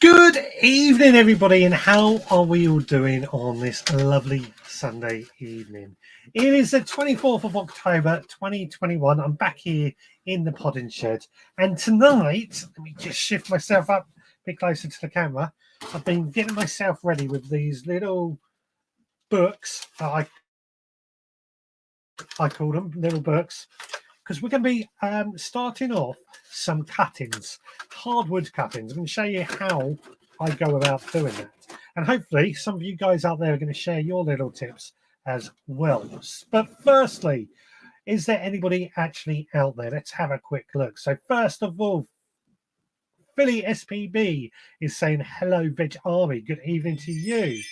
Good evening, everybody, and how are we all doing on this lovely Sunday evening? It is the 24th of October 2021. I'm back here in the podding shed, and tonight, let me just shift myself up a bit closer to the camera. I've been getting myself ready with these little books that I call them little books, because we're going to be starting off some cuttings, hardwood cuttings. I'm going to show you how I go about doing that. And hopefully some of you guys out there are going to share your little tips as well. But firstly, is there anybody actually out there? Let's have a quick look. So first of all, Philly SPB is saying, hello, Veg Army. Good evening to you.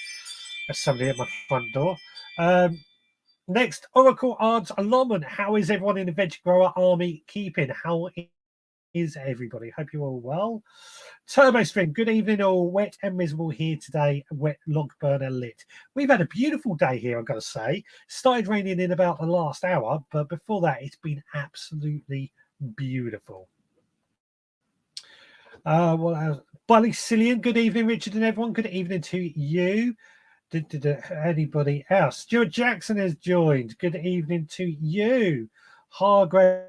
There's somebody at my front door. Next, Oracle Ards Allotment. How is everyone in the Veg Grower Army keeping? How is everybody? Hope you're all well. Turbo Stream, good evening all. Wet and miserable here today. Wet log burner lit. We've had a beautiful day here, I've got to say. Started raining in about the last hour, but before that, it's been absolutely beautiful. Bully Cillian, good evening, Richard and everyone. Good evening to you. Anybody else? Stuart Jackson has joined. Good evening to you. Hargrave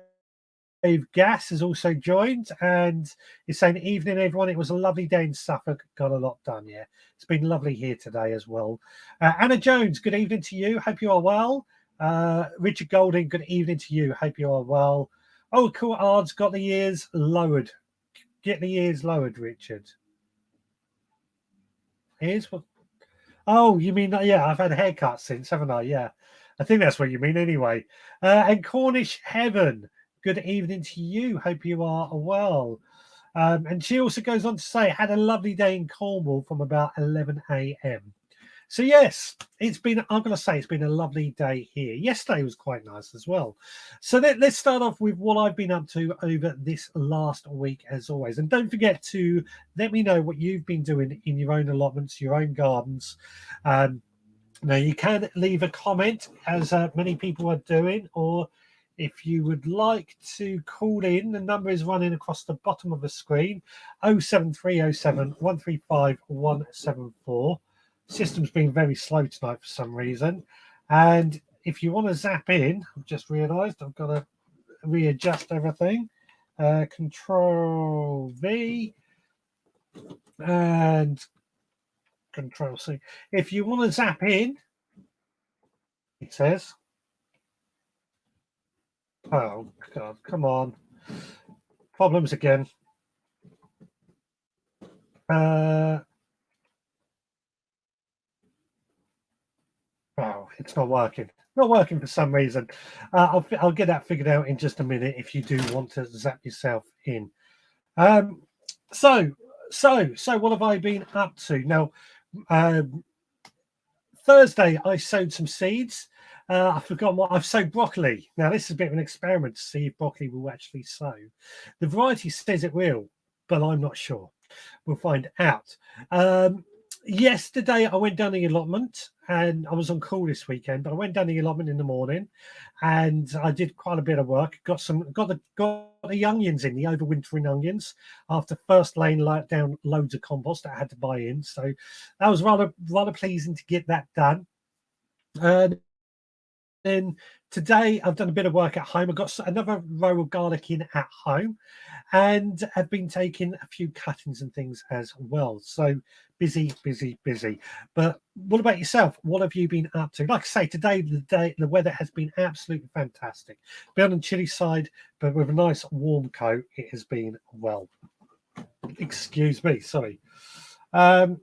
Gas has also joined and is saying, evening everyone. It was a lovely day in Suffolk. Got a lot done. Yeah, it's been lovely here today as well. Anna Jones, good evening to you. Hope you are well. Richard Golding, good evening to you. Hope you are well. Oh, cool. Ard's got the ears lowered. Get the ears lowered, Richard. Ears? What? Oh, you mean, yeah, I've had a haircut since, haven't I? Yeah, I think that's what you mean anyway. And Cornish Heaven, good evening to you. Hope you are well. And she also goes on to say, had a lovely day in Cornwall from about 11 a.m. So, yes, it's been, I'm going to say it's been a lovely day here. Yesterday was quite nice as well. So let's start off with what I've been up to over this last week, as always. And don't forget to let me know what you've been doing in your own allotments, your own gardens. Now, you can leave a comment, as many people are doing, or if you would like to call in, the number is running across the bottom of the screen, 07307 135 174. System's been very slow tonight for some reason. And if you want to zap in, I've just realized I've got to readjust everything. Control V and Control C. If you want to zap in, it says, oh God, come on. Problems again. Wow, it's not working. Not working for some reason. I'll get that figured out in just a minute if you do want to zap yourself in. So what have I been up to? Now, Thursday, I sowed some seeds. I've forgotten what I've sowed broccoli. Now, this is a bit of an experiment to see if broccoli will actually sow. The variety says it will, but I'm not sure. We'll find out. Yesterday, I went down the allotment, and I was on call this weekend. But I went down the allotment in the morning, and I did quite a bit of work. Got the onions in, the overwintering onions, after first laying down loads of compost that I had to buy in. So that was rather pleasing to get that done. Then today I've done a bit of work at home. I've got another row of garlic in at home, and I've been taking a few cuttings and things as well. So busy. But what about yourself? What have you been up to? Like I say, today the weather has been absolutely fantastic. Been on the chilly side, but with a nice warm coat, it has been well. Excuse me, sorry. So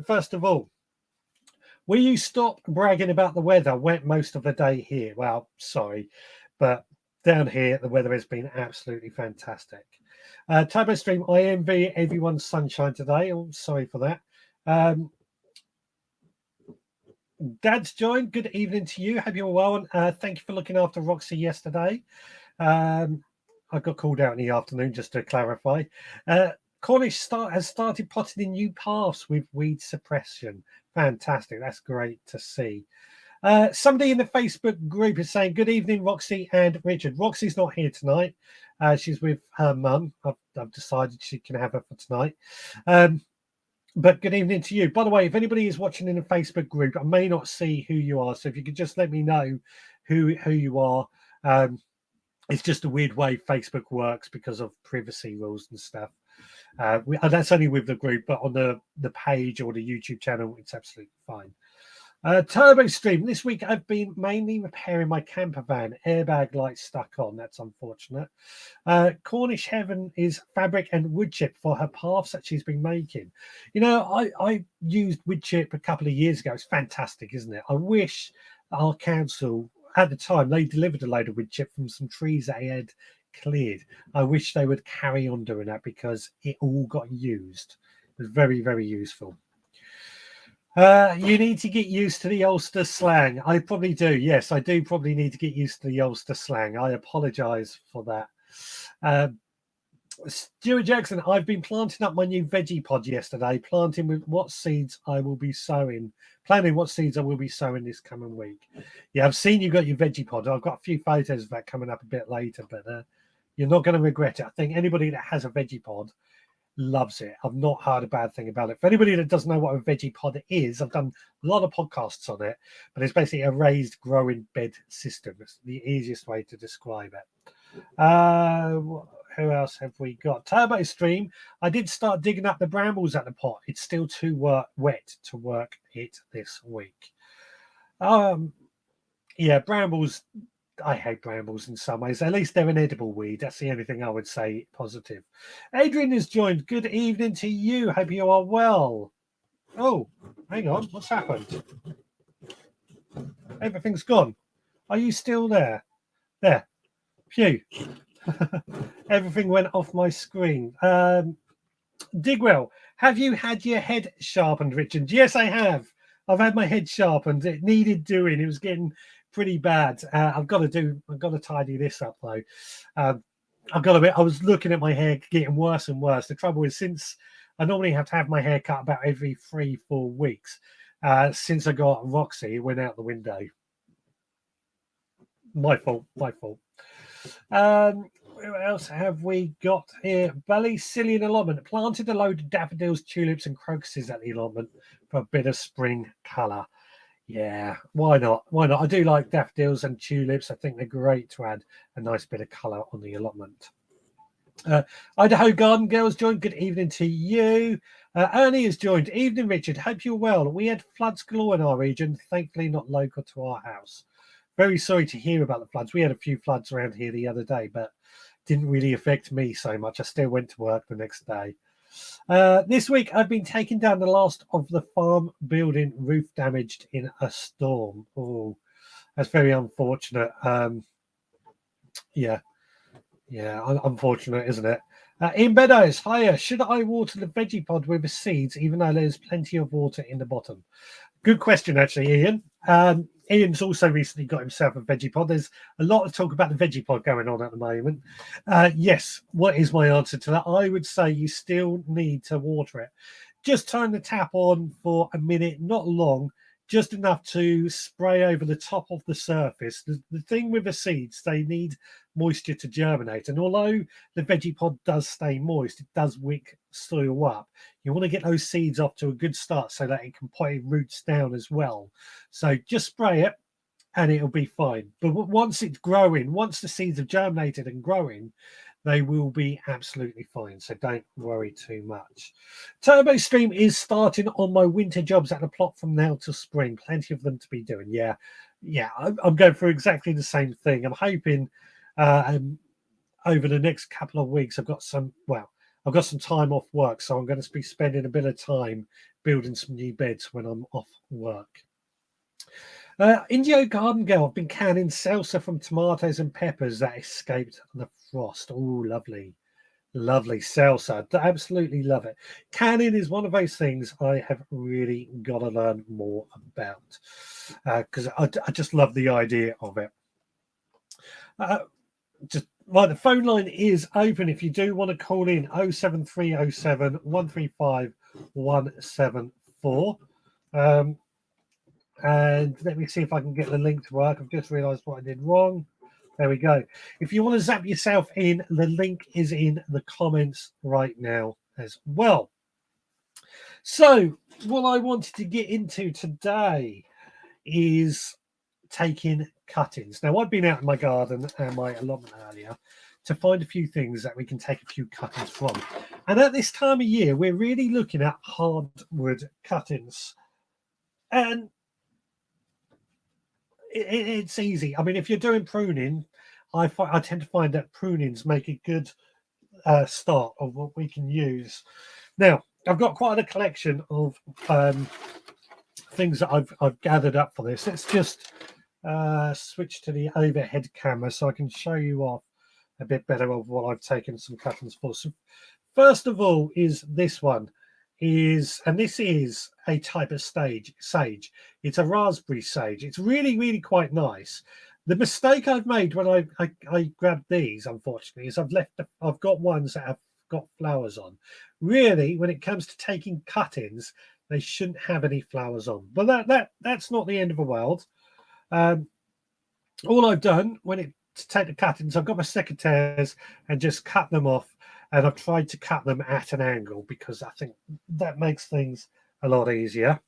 first of all, will you stop bragging about the weather? Wet most of the day here. Well, sorry, but down here the weather has been absolutely fantastic. Turbo Stream, I envy everyone's sunshine today. Oh, sorry for that. Dad's joined. Good evening to you. Hope you're well. And thank you for looking after Roxy yesterday. I got called out in the afternoon, just to clarify. Cornish has started potting in new paths with weed suppression. Fantastic. That's great to see. Somebody in the Facebook group is saying, good evening, Roxy and Richard. Roxy's not here tonight. She's with her mum. I've decided she can have her for tonight. But good evening to you. By the way, if anybody is watching in the Facebook group, I may not see who you are. So if you could just let me know who you are. It's just a weird way Facebook works because of privacy rules and stuff. That's only with the group, but on the page or the YouTube channel, it's absolutely fine. Turbo Stream, this week I've been mainly repairing my camper van. Airbag light stuck on. That's unfortunate. Cornish Heaven is fabric and wood chip for her paths that she's been making. You know, I used wood chip a couple of years ago. It's fantastic, isn't it? I wish our council, at the time, they delivered a load of wood chip from some trees that they had cleared. I wish they would carry on doing that because it all got used. It was very, very useful. You need to get used to the Ulster slang. I probably do. Yes, I do probably need to get used to the Ulster slang. I apologize for that. Stuart Jackson, I've been planting up my new veggie pod yesterday, planning what seeds I will be sowing this coming week. Yeah, I've seen you got your veggie pod. I've got a few photos of that coming up a bit later, but you're not going to regret it. I think anybody that has a veggie pod loves it. I've not heard a bad thing about it. For anybody that doesn't know what a veggie pod is, I've done a lot of podcasts on it, but it's basically a raised growing bed system. It's the easiest way to describe it. Who else have we got? Turbo Stream. I did start digging up the brambles at the pot. It's still too wet to work it this week. Yeah, brambles. I hate brambles in some ways. At least they're an edible weed. That's the only thing I would say positive. Adrian has joined. Good evening to you. Hope you are well. Oh, hang on. What's happened? Everything's gone. Are you still there? There. Phew. Everything went off my screen. Digwell, have you had your head sharpened, Richard? Yes, I have. I've had my head sharpened. It needed doing. It was getting pretty bad. I've got to tidy this up though. I was looking at my hair getting worse and worse. The trouble is, since I normally have to have my hair cut about every 3-4 weeks, since I got Roxy, it went out the window. My fault. Who else have we got here? Ballycillian allotment. Planted a load of daffodils, tulips, and crocuses at the allotment for a bit of spring colour. Yeah, why not? I do like daffodils and tulips. I think they're great to add a nice bit of colour on the allotment. Idaho Garden Girls joined. Good evening to you. Ernie has joined. Evening, Richard. Hope you're well. We had floods galore in our region, thankfully not local to our house. Very sorry to hear about the floods. We had a few floods around here the other day, but didn't really affect me so much. I still went to work the next day. This week, I've been taking down the last of the farm building roof damaged in a storm. Oh, that's very unfortunate. Yeah, unfortunate, isn't it? Ian Meadows, hiya. Should I water the veggie pod with the seeds, even though there's plenty of water in the bottom? Good question, actually, Ian. Ian's also recently got himself a veggie pod. There's a lot of talk about the veggie pod going on at the moment. Yes, what is my answer to that? I would say you still need to water it. Just turn the tap on for a minute, not long, just enough to spray over the top of the surface. The thing with the seeds, they need moisture to germinate. And although the veggie pod does stay moist, it does wick soil up. You want to get those seeds off to a good start so that it can put its roots down as well. So just spray it and it'll be fine. But once it's growing, once the seeds have germinated and growing, they will be absolutely fine. So don't worry too much. Turbo Stream is starting on my winter jobs at the plot from now till spring. Plenty of them to be doing. Yeah, I'm going through exactly the same thing. I'm hoping over the next couple of weeks, I've got some time off work, so I'm going to be spending a bit of time building some new beds when I'm off work. Indio Garden Girl, I've been canning salsa from tomatoes and peppers that escaped the frost. Oh, lovely. Lovely salsa. Absolutely love it. Canning is one of those things I have really got to learn more about because I just love the idea of it. The phone line is open if you do want to call in 07307 135 174. And let me see if I can get the link to work. I've just realised what I did wrong. There we go. If you want to zap yourself in, the link is in the comments right now as well. So what I wanted to get into today is taking cuttings. Now, I've been out in my garden and my allotment earlier to find a few things that we can take a few cuttings from. And at this time of year, we're really looking at hardwood cuttings. And it's easy. I mean, if you're doing pruning, I tend to find that prunings make a good start of what we can use. Now, I've got quite a collection of things that I've gathered up for this. Let's just switch to the overhead camera so I can show you off a bit better of what I've taken some cuttings for. So first of all is this one. And this is a type of sage. It's a raspberry sage. It's really, really quite nice. The mistake I've made when I grabbed these, unfortunately, is I've got ones that have got flowers on. Really, when it comes to taking cuttings, they shouldn't have any flowers on. But that's not the end of the world. All I've done to take the cuttings, I've got my secateurs and just cut them off. And I've tried to cut them at an angle because I think that makes things a lot easier.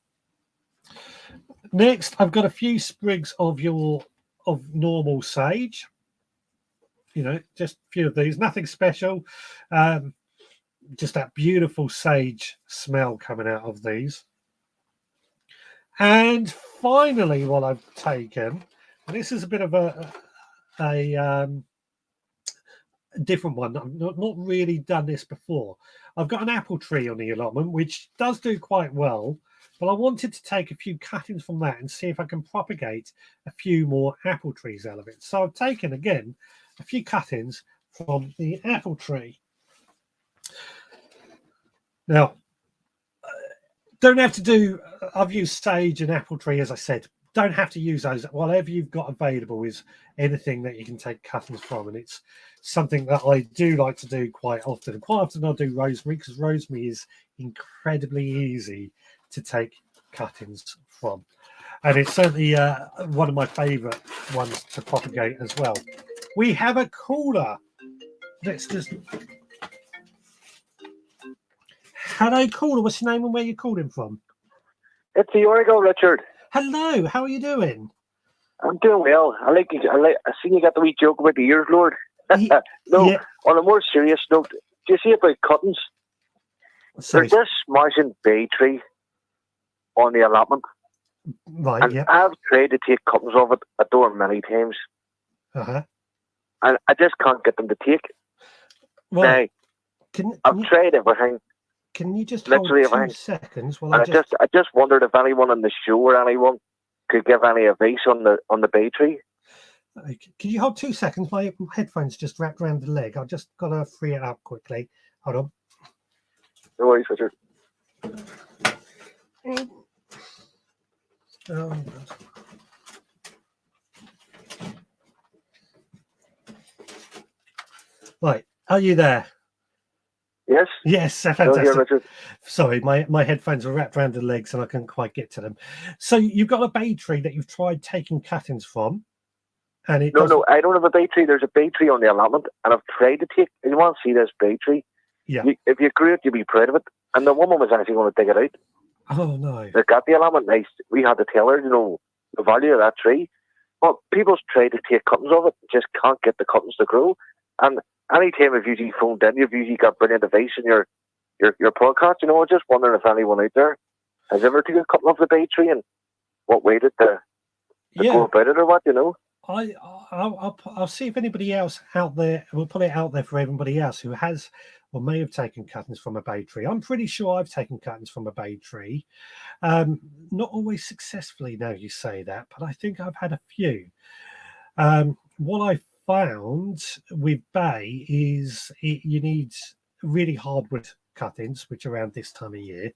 Next, I've got a few sprigs of normal sage. Just a few of these, nothing special. Just that beautiful sage smell coming out of these. And finally, what I've taken, and this is a bit of a different one. I've not really done this before. I've got an apple tree on the allotment, which does do quite well, but I wanted to take a few cuttings from that and see if I can propagate a few more apple trees out of it. So I've taken, again, a few cuttings from the apple tree. Now, don't have to do, I've used sage and apple tree, as I said. Don't have to use those. Whatever you've got available is anything that you can take cuttings from, and it's something that I do like to do quite often. Quite often I'll do rosemary because rosemary is incredibly easy to take cuttings from, and it's certainly one of my favourite ones to propagate as well. We have a caller. Let's just... Hello, caller. What's your name and where you calling from? It's the Origo, Richard. Hello, how are you doing? I'm doing well. I seen you got the wee joke about the ears, Lord. Yeah. On a more serious note, do you see about cuttings? There's this Martian bay tree on the allotment. Right, and yeah. I've tried to take cuttings of it at door many times. Uh-huh. And I just can't get them to take. Well, now, I've tried everything. Can you just hold 2 seconds while I just wondered if anyone on the show or anyone could give any advice on the bay tree. Can you hold 2 seconds? My headphones just wrapped around the leg. I've just got to free it up quickly. Hold on. No worries, Richard. Right, are you there? Yes. Yes, Still fantastic. here, Richard. Sorry, my headphones were wrapped around the legs and I couldn't quite get to them. So you've got a bay tree that you've tried taking cuttings from, and it No, I don't have a bay tree. There's a bay tree on the allotment, and I've tried to take. You want to see this bay tree? Yeah. If you grew it, you'd be proud of it. And the woman was actually going to dig it out. Oh no! They got the allotment. We had to tell her, the value of that tree. But people's tried to take cuttings of it, just can't get the cuttings to grow. And any time I've usually phoned in, you've usually got brilliant advice in your podcast. I'm just wondering if anyone out there has ever taken a cutting of the bay tree and what way did they go about it or what, I'll see if anybody else out there. We'll put it out there for everybody else who has or may have taken cuttings from a bay tree. I'm pretty sure I've taken cuttings from a bay tree. Not always successfully, now you say that, but I think I've had a few. What I found with bay is you need really hardwood cuttings, which are around this time of year,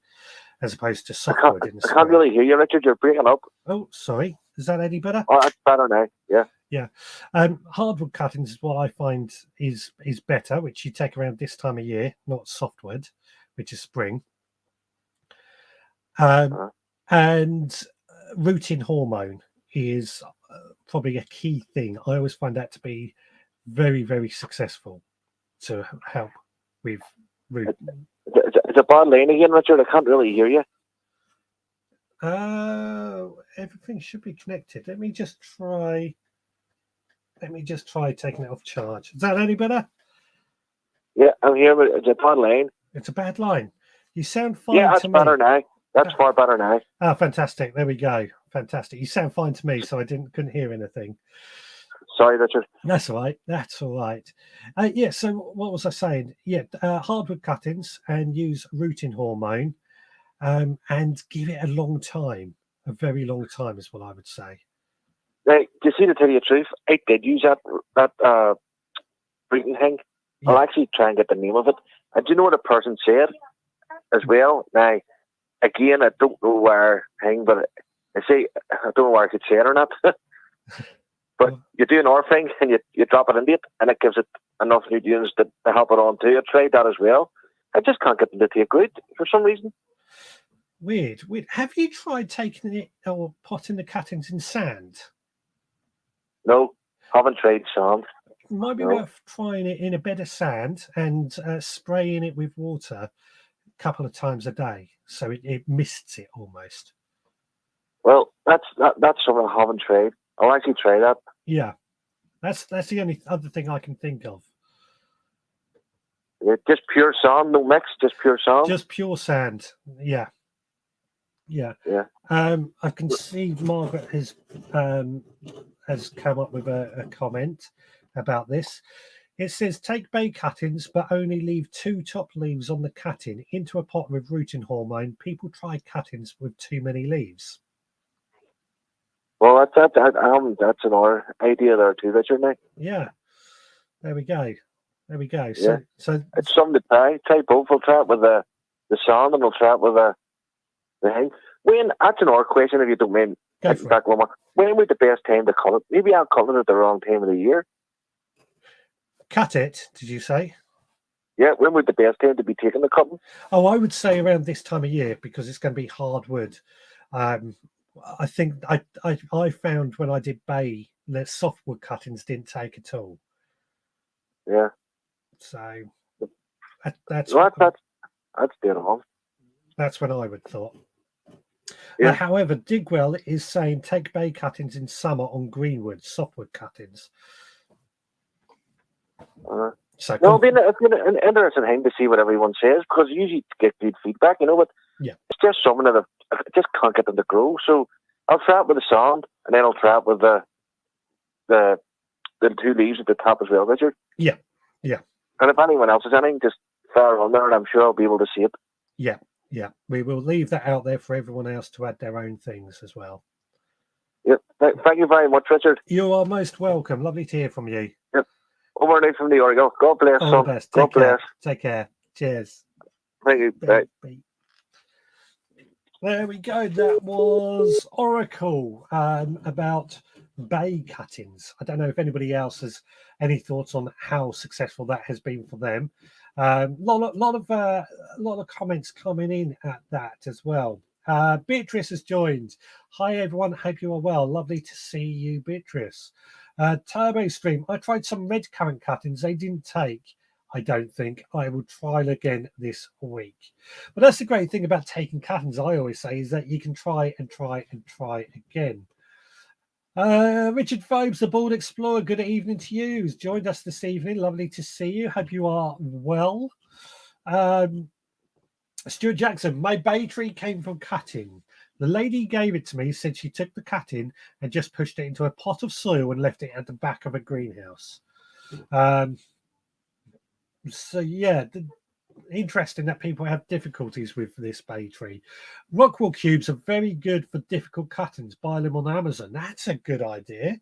as opposed to softwood in the spring. I can't really hear you, Richard. You're breaking up. Oh, sorry. Is that any better? Oh, that's better now. Yeah. Yeah. Hardwood cuttings is what I find is better, which you take around this time of year, not softwood, which is spring. And rooting hormone is probably a key thing. I always find that to be very, very successful to help with root. It's a bad line again, Richard. I can't really hear you. Everything should be connected. Let me just try taking it off charge. Is that any better? Yeah, I'm here, but it's a bad line. It's a bad line. You sound fine. Yeah, that's to me. better now. That's far better now. Oh, fantastic. There we go. Fantastic. You sound fine to me, so I couldn't hear anything. Sorry, Richard. That's all right. That's all right. So what was I saying? Yeah, hardwood cuttings and use rooting hormone and give it a long time. A very long time is what I would say. Now, to tell you the truth, I did use that rooting thing. Yeah. I'll actually try and get the name of it. And do you know what a person said as well? Now, again, I don't know where but I don't know where I could say it or not. But you do an R thing and you drop it into it and it gives it enough nutrients to help it on too. I tried that as well. I just can't get them to take root for some reason. Weird. Have you tried taking it or potting the cuttings in sand? No, haven't tried sand. It might be worth trying it in a bed of sand and spraying it with water a couple of times a day, so it mists it almost. Well, that's something I haven't tried. I'll actually try that. Yeah, that's the only other thing I can think of. Yeah, just pure sand, no mix, just pure sand. Just pure sand. Yeah. I can see Margaret has come up with a comment about this. It says, take bay cuttings, but only leave 2 top leaves on the cutting into a pot with rooting hormone. People try cuttings with too many leaves. Well, that's another idea there too, Richard. Yeah, there we go. Yeah. So it's something to try. Try both. We'll try it with the sand, and we'll try it with the thing. When that's another question, if you don't mind. Back one more. When would the best time to cut it? Maybe I'll cut it at the wrong time of the year. Cut it? Did you say? Yeah. When would the best time to be taking the cutting? Oh, I would say around this time of year because it's going to be hardwood. I think I found when I did bay, the softwood cuttings didn't take at all. Yeah. So that's dead on. That's what I would thought. Yeah. However, Digwell is saying take bay cuttings in summer on greenwood, softwood cuttings. So no, it's been an interesting thing to see what everyone says because you usually get good feedback, but yeah, it's just something that I just can't get them to grow. So I'll try it with the sand, and then I'll try it with the 2 leaves at the top as well, Richard. Yeah. And if anyone else has anything, just fire on there, and I'm sure I'll be able to see it. Yeah. We will leave that out there for everyone else to add their own things as well. Yep. Thank you very much, Richard. You are most welcome. Lovely to hear from you. Yep. Over now from the Origo. God bless. All the best. God bless. Take care. Cheers. Thank you. Bye. There we go. That was Oracle about bay cuttings. I don't know if anybody else has any thoughts on how successful that has been for them. Lot of comments coming in at that as well. Beatrice has joined. Hi everyone, hope you are well. Lovely to see you, Beatrice. Turbo Stream. I tried some red currant cuttings. They didn't take. I don't think. I will try again this week. But that's the great thing about taking cuttings, I always say, is that you can try and try and try again. Richard Phobes, the Bald Explorer, good evening to you. Who's joined us this evening. Lovely to see you. Hope you are well. Stuart Jackson, my bay tree came from cutting. The lady gave it to me, said she took the cutting and just pushed it into a pot of soil and left it at the back of a greenhouse. So yeah, interesting that people have difficulties with this bay tree. Rockwool cubes are very good for difficult cuttings. Buy them on Amazon. That's a good idea.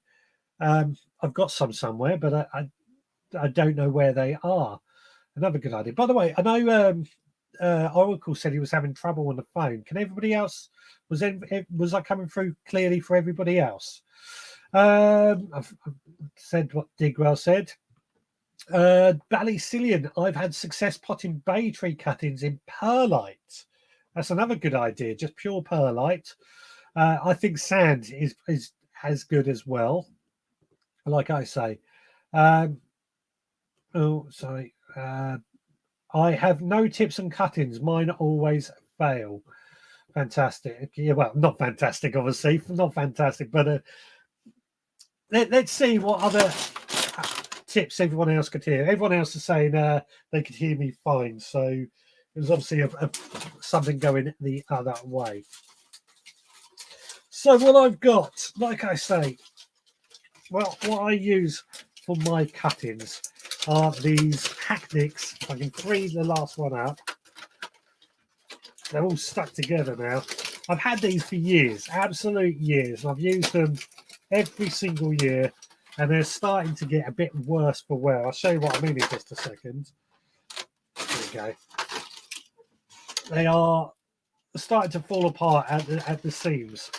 I've got some somewhere, but I don't know where they are. Another good idea. By the way, I know Oracle said he was having trouble on the phone. Can everybody else, was I coming through clearly for everybody else? I've said what Digwell said. Ballycillian, I've had success potting bay tree cuttings in perlite. That's another good idea, just pure perlite. I think sand is as good as well. Like I say. Oh, sorry. I have no tips on cuttings. Mine always fail. Fantastic. Yeah, well, not fantastic, obviously. Not fantastic, but let's see what other tips everyone else could hear. Everyone else is saying they could hear me fine. So there's obviously something going the other way. So what I've got, like I say, well, what I use for my cuttings are these Hacknicks. If I can free the last one out. They're all stuck together now. I've had these for years, absolute years. I've used them every single year, and they're starting to get a bit worse for wear. I'll show you what I mean in just a second. There we go. They are starting to fall apart at the seams.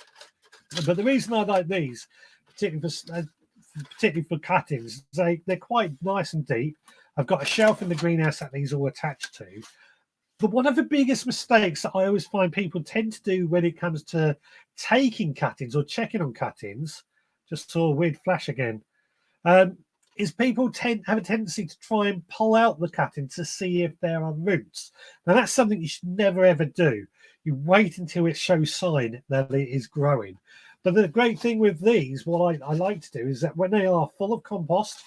But the reason I like these, particularly for cuttings, they're quite nice and deep. I've got a shelf in the greenhouse that these all attached to. But one of the biggest mistakes that I always find people tend to do when it comes to taking cuttings or checking on cuttings, just saw a weird flash again, is people have a tendency to try and pull out the cutting to see if there are roots. Now, that's something you should never ever do. You wait until it shows sign that it is growing. But the great thing with these, what I like to do is that when they are full of compost,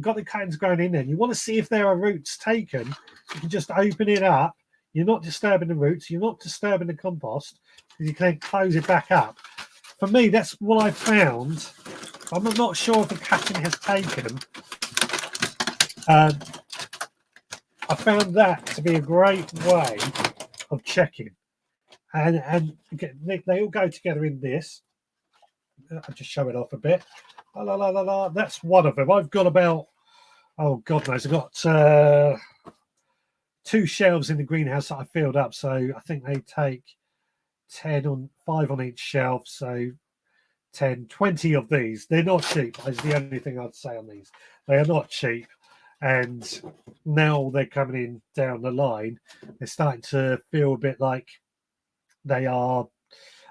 got the cuttings growing in there, and you want to see if there are roots taken, you can just open it up. You're not disturbing the roots, you're not disturbing the compost, because you can then close it back up. For me, that's what I found. I'm not sure if the cutting has taken. I found that to be a great way of checking. And they all go together in this. I'll just show it off a bit. That's one of them. I've got about, oh God knows, I've got 2 shelves in the greenhouse that I filled up. So I think they take 5 on each shelf. So 10, 20 of these. They're not cheap. Is the only thing I'd say on these. They are not cheap. And now they're coming in down the line. They're starting to feel a bit like they are.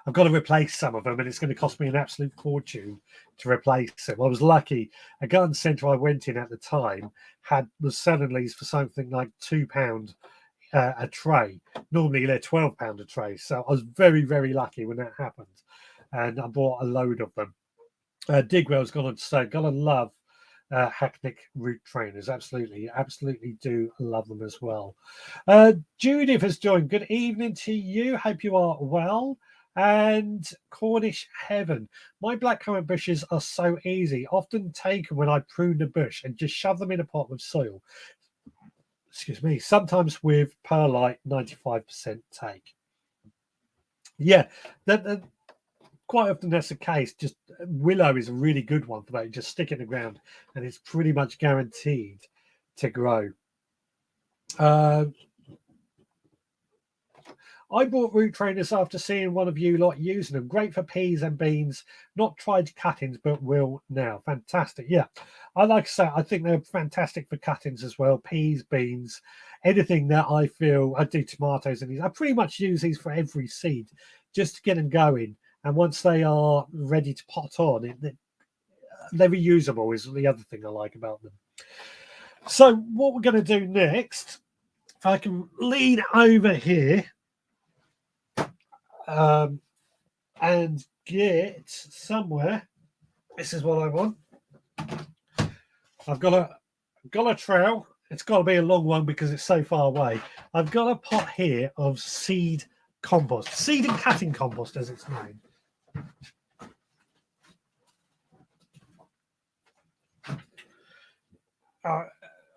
I've got to replace some of them, and it's going to cost me an absolute fortune to replace them. I was lucky. A garden centre I went in at the time was selling these for something like £2 a tray. Normally they're £12 a tray. So I was very, very lucky when that happened, and I bought a load of them. Digwell's gone on to say, gotta love Hacknick root trainers. Absolutely do love them as well. Judith has joined. Good evening to you. Hope you are well. And Cornish Heaven. My blackcurrant bushes are so easy, often taken when I prune the bush and just shove them in a pot with soil. Excuse me. Sometimes with perlite, 95% take. Yeah, that quite often that's the case. Just willow is a really good one for that. You just stick it in the ground and it's pretty much guaranteed to grow. I bought root trainers after seeing one of you lot using them. Great for peas and beans. Not tried cuttings, but will now. Fantastic. Yeah, I like to say I think they're fantastic for cuttings as well. Peas, beans, anything that I feel. I do tomatoes and these. I pretty much use these for every seed just to get them going. And once they are ready to pot on, they're reusable is the other thing I like about them. So what we're going to do next, if I can lean over here and get somewhere. This is what I want. I've got a trowel. It's got to be a long one because it's so far away. I've got a pot here of seed compost, seed and cutting compost as it's known.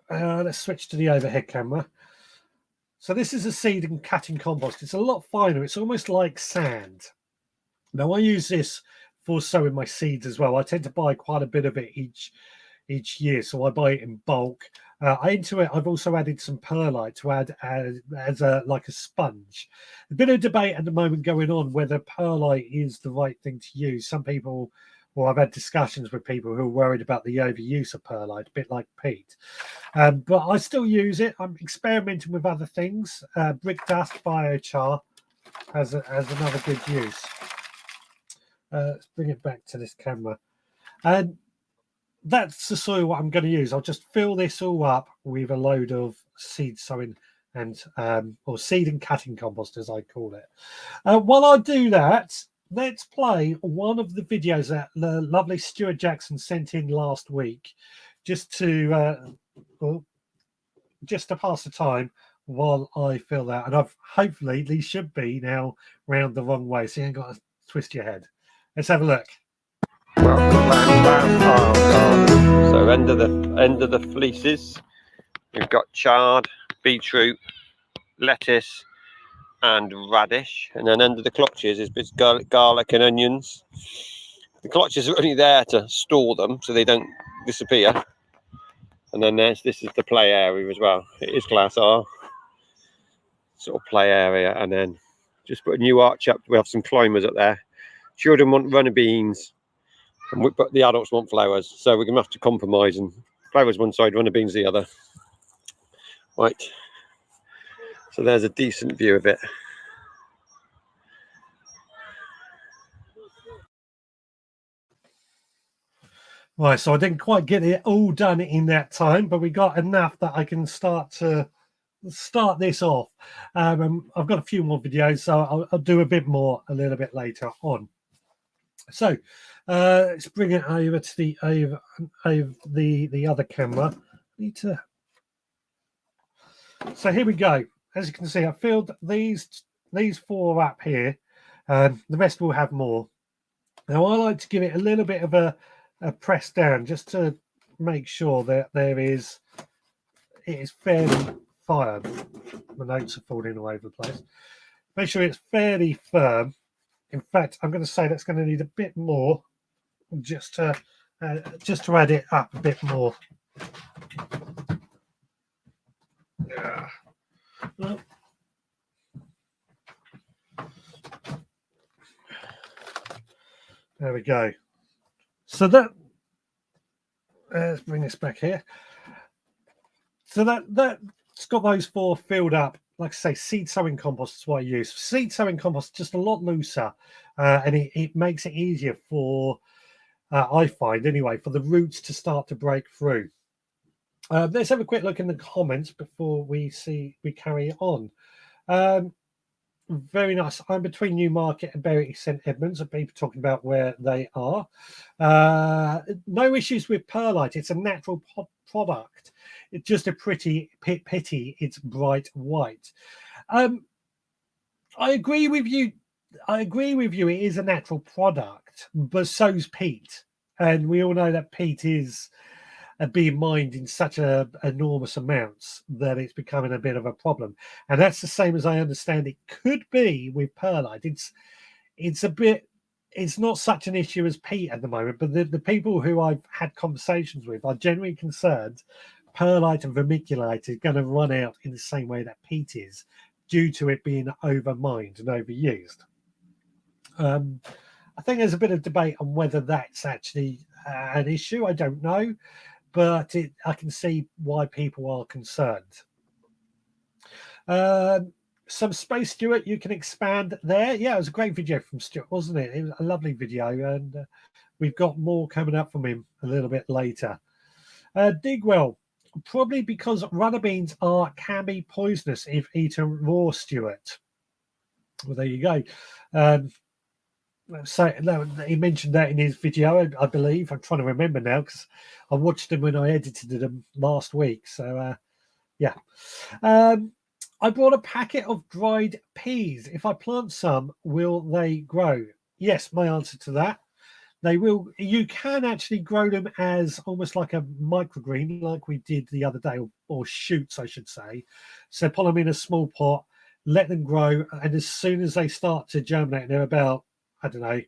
Let's switch to the overhead camera. So this is a seed and cutting compost. It's a lot finer. It's almost like sand. Now I use this for sowing my seeds as well. I tend to buy quite a bit of it each year, so I buy it in bulk. Into it, I've also added some perlite to add as a sponge. A bit of debate at the moment going on whether perlite is the right thing to use. Some people, well, I've had discussions with people who are worried about the overuse of perlite, a bit like peat. But I still use it. I'm experimenting with other things. Brick dust, biochar has another good use. Let's bring it back to this camera. And that's the soil what I'm going to use. I'll just fill this all up with a load of seed sowing and or seed and cutting compost, as I call it. While I do that, let's play one of the videos that the lovely Stuart Jackson sent in last week, just to pass the time while I fill that. And hopefully these should be now round the wrong way, so you ain't got to twist your head. Let's have a look. So end of the fleeces, we've got chard, beetroot, lettuce, and radish, and then under the clutches is bits garlic and onions. The clutches are only there to store them so they don't disappear. And then this is the play area as well. It is class R sort of play area, and then just put a new arch up. We have some climbers up there. Children want runner beans, but the adults want flowers, so we're gonna have to compromise, and flowers one side, runner beans the other. Right, so there's a decent view of it. Right, so I didn't quite get it all done in that time, but we got enough that I can start this off. I've got a few more videos, so I'll do a bit more a little bit later on. So let's bring it over to the other camera. So here we go. As you can see, I filled these four up here. The rest will have more. Now I like to give it a little bit of a press down just to make sure that it is fairly firm. My notes are falling all over the place. Make sure it's fairly firm. In fact, I'm going to say that's going to need a bit more just to add it up a bit more. Yeah. Well, there we go. So that let's bring this back here. So that's got those four filled up. Like I say, seed sowing compost is what I use. Seed sowing compost is just a lot looser, and it makes it easier for, I find anyway, for the roots to start to break through. Let's have a quick look in the comments before we carry on. Very nice. I'm between Newmarket and Bury St Edmunds, and people talking about where they are. No issues with perlite. It's a natural product. It's just a pretty pity it's bright white. I agree with you. It is a natural product, but so's peat, and we all know that peat is being mined in such enormous amounts that it's becoming a bit of a problem. And that's the same as I understand it could be with perlite. It's not such an issue as peat at the moment, but the people who I've had conversations with are generally concerned perlite and vermiculite is going to run out in the same way that peat is due to it being overmined and overused. I think there's a bit of debate on whether that's actually an issue. I don't know, but I can see why people are concerned. Some Space Stuart, you can expand there. Yeah, it was a great video from Stuart, wasn't it? It was a lovely video, and we've got more coming up from him a little bit later. Digwell, probably because runner beans can be poisonous if eaten raw, Stuart. Well, there you go. So he mentioned that in his video, I believe. I'm trying to remember now because I watched them when I edited them last week. So, yeah. I brought a packet of dried peas. If I plant some, will they grow? Yes, my answer to that. They will. You can actually grow them as almost like a microgreen, like we did the other day, or shoots, I should say. So put them in a small pot, let them grow, and as soon as they start to germinate, they're about, I don't know,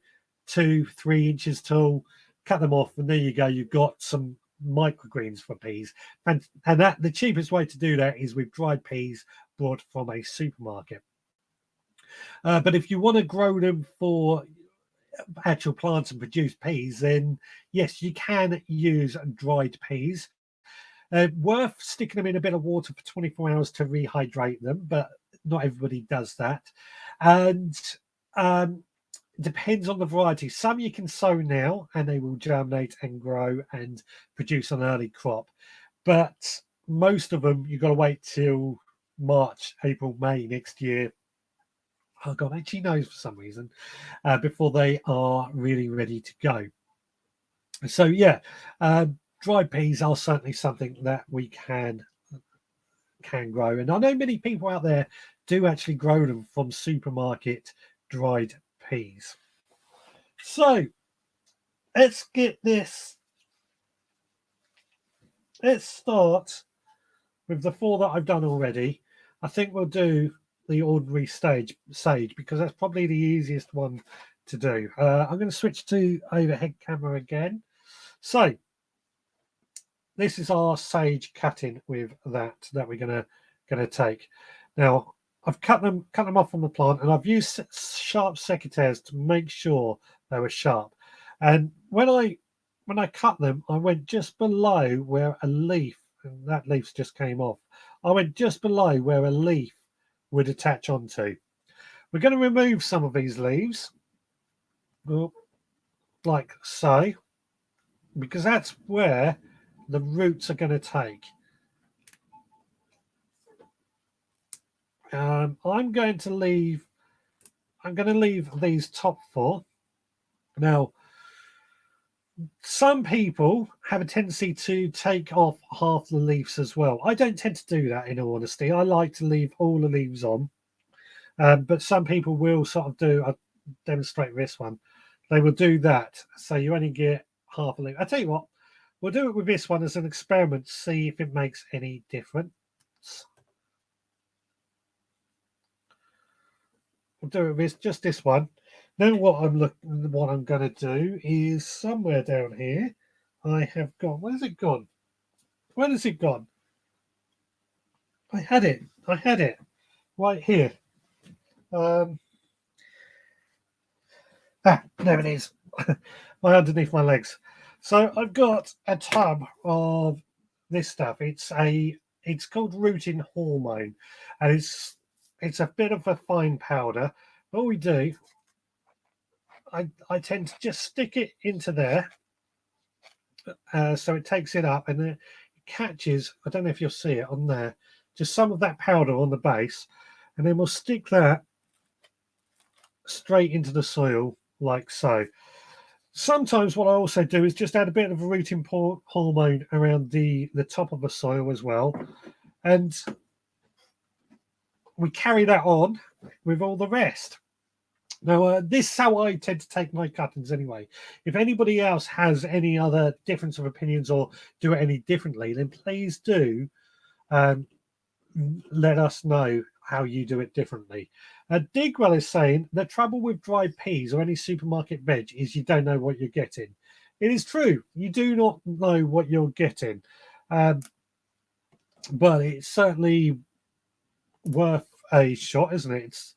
2-3 inches tall, cut them off, and there you go. You've got some microgreens for peas. And that the cheapest way to do that is with dried peas bought from a supermarket. But if you want to grow them for actual plants and produce peas, then yes, you can use dried peas. Worth sticking them in a bit of water for 24 hours to rehydrate them, but not everybody does that. And depends on the variety. Some you can sow now and they will germinate and grow and produce an early crop, but most of them you've got to wait till March, April, May next year. Oh God, actually knows for some reason, before they are really ready to go. So yeah, dried peas are certainly something that we can grow, and I know many people out there do actually grow them from supermarket dried peas. So let's get this. Let's start with the 4 that I've done already. I think we'll do the ordinary sage because that's probably the easiest one to do. I'm going to switch to overhead camera again. So this is our sage cutting with that we're going to take. Now I've cut them off from the plant, and I've used sharp secateurs to make sure they were sharp. And when I cut them, I went just below where a leaf, and that leaf just came off. I went just below where a leaf would attach onto. We're going to remove some of these leaves, like so, because that's where the roots are going to take. I'm going to leave these top 4. Now, some people have a tendency to take off half the leaves as well. I don't tend to do that, in all honesty. I like to leave all the leaves on. But some people will sort of do, I'll demonstrate this one. They will do that. So you only get half a leaf. I'll tell you what, we'll do it with this one as an experiment, see if it makes any difference. We'll do it with just this one. Now what I'm going to do is somewhere down here, I have got, where's it gone? Where has it gone? I had it right here. There it is. Right underneath my legs. So I've got a tub of this stuff. It's called rooting hormone, and it's a bit of a fine powder. What we do, I tend to just stick it into there, so it takes it up, and then it catches, I don't know if you'll see it on there, just some of that powder on the base, and then we'll stick that straight into the soil like so. Sometimes what I also do is just add a bit of rooting hormone around the top of the soil as well, and we carry that on with all the rest. Now, this is how I tend to take my cuttings anyway. If anybody else has any other difference of opinions or do it any differently, then please do let us know how you do it differently. Digwell is saying the trouble with dried peas or any supermarket veg is you don't know what you're getting. It is true. You do not know what you're getting. But it's certainly worth a shot, isn't it? It's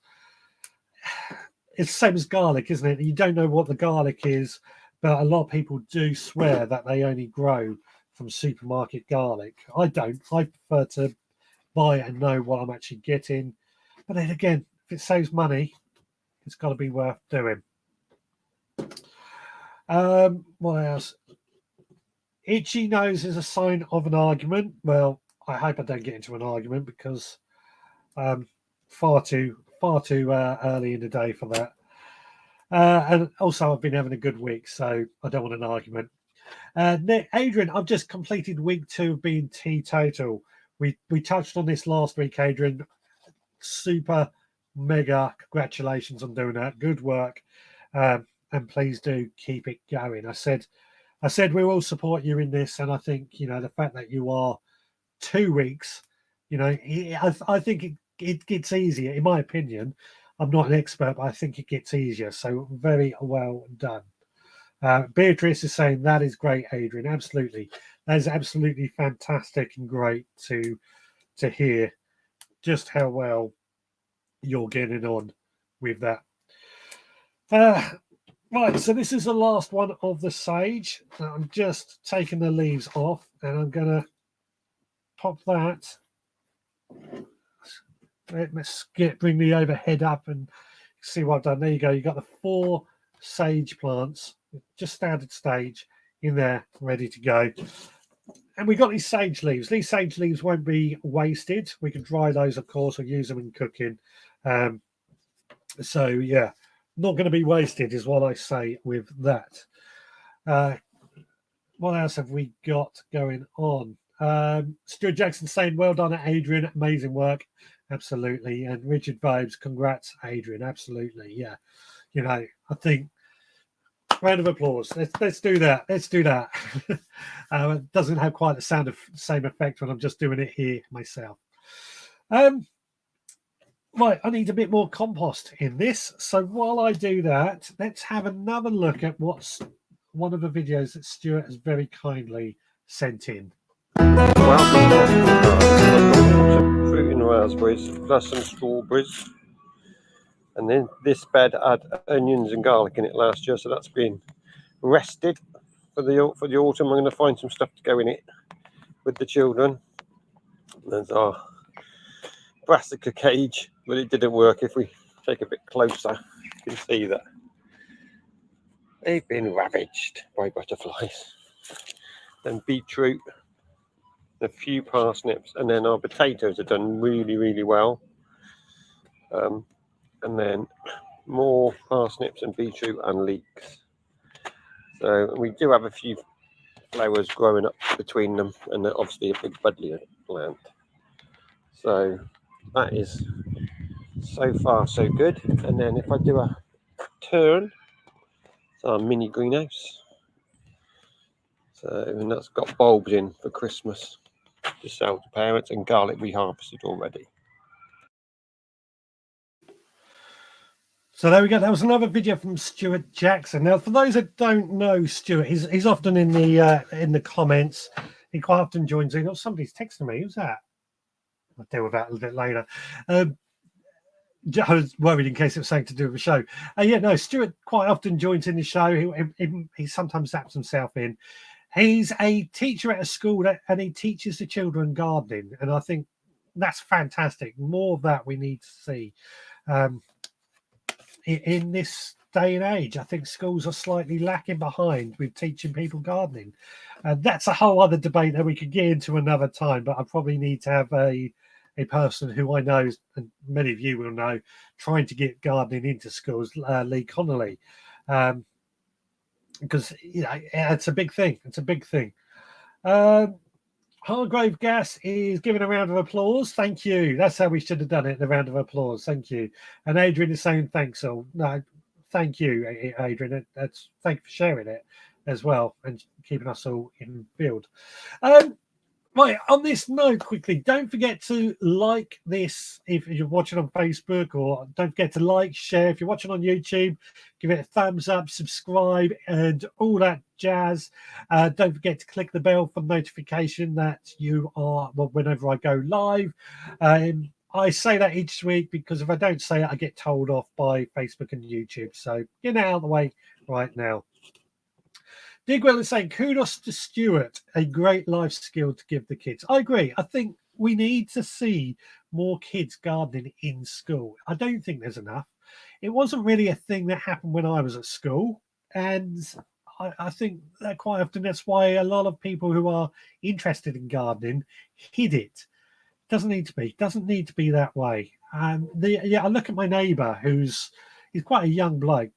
the same as garlic, isn't it? You don't know what the garlic is, but a lot of people do swear that they only grow from supermarket garlic. I don't. I prefer to buy it and know what I'm actually getting. But then again, if it saves money, it's got to be worth doing. What else? Itchy nose is a sign of an argument. Well, I hope I don't get into an argument because far too early in the day for that. And also, I've been having a good week, so I don't want an argument. Adrian, I've just completed week 2 of being teetotal. We touched on this last week, Adrian. Super mega congratulations on doing that. Good work, and please do keep it going. I said we will support you in this, and I think the fact that you are 2 weeks, I think it gets easier. In my opinion, I'm not an expert, but I think it gets easier. So very well done. Beatrice is saying that is great, Adrian. Absolutely, that is absolutely fantastic and great to hear just how well you're getting on with that. Right, so this is the last one of the sage. I'm just taking the leaves off, and I'm going to pop that. Let's bring the overhead up and see what I've done. There you go. You got the 4 sage plants, just standard stage in there, ready to go. And we got these sage leaves. These sage leaves won't be wasted. We can dry those, of course, or use them in cooking. So yeah, not going to be wasted is what I say with that. What else have we got going on? Stuart Jackson saying, well done, Adrian. Amazing work. Absolutely. And Richard Vibes, congrats, Adrian. Absolutely. Yeah. I think round of applause. Let's do that. Let's do that. It doesn't have quite the same effect when I'm just doing it here myself. Right, I need a bit more compost in this. So while I do that, let's have another look at what's one of the videos that Stuart has very kindly sent in. Some fruit and raspberries, plus some strawberries. And then this bed had onions and garlic in it last year, so that's been rested for the autumn. I'm going to find some stuff to go in it with the children. There's our brassica cage, but it didn't work. If we take a bit closer, you can see that they've been ravaged by butterflies. Then beetroot, a few parsnips, and then our potatoes have done really, really well. And then more parsnips and beetroot and leeks. So we do have a few flowers growing up between them, and obviously a big budding plant. So that is so far so good. And then if I do a turn, it's our mini greenhouse. So, and that's got bulbs in for Christmas to sell to parents, and garlic we harvested already. So there we go. That was another video from Stuart Jackson. Now, for those that don't know Stuart, he's often in the comments. He quite often joins in. Oh, somebody's texting me. Who's that? I'll deal with that a little bit later. I was worried in case it was something to do with the show. Stuart quite often joins in the show. He sometimes zaps himself in. He's a teacher at a school and he teaches the children gardening. And I think that's fantastic. More of that we need to see. In this day and age, I think schools are slightly lacking behind with teaching people gardening. That's a whole other debate that we could get into another time, but I probably need to have a person who I know, and many of you will know, trying to get gardening into schools, Lee Connolly, because it's a big thing. It's a big thing. Hargrave Gas is giving a round of applause. Thank you. That's how we should have done it. The round of applause. Thank you. And Adrian is saying thanks all. No, thank you, Adrian. Thank you for sharing it as well and keeping us all in field. Right, on this note, quickly, don't forget to like this if you're watching on Facebook, or don't forget to like, share. If you're watching on YouTube, give it a thumbs up, subscribe, and all that jazz. Don't forget to click the bell for notification that you are, whenever I go live. I say that each week because if I don't say it, I get told off by Facebook and YouTube. So get it out of the way right now. Digwell is saying, kudos to Stuart, a great life skill to give the kids. I agree. I think we need to see more kids gardening in school. I don't think there's enough. It wasn't really a thing that happened when I was at school. And I think that quite often that's why a lot of people who are interested in gardening hid it. Doesn't need to be. Doesn't need to be that way. I look at my neighbour he's quite a young bloke.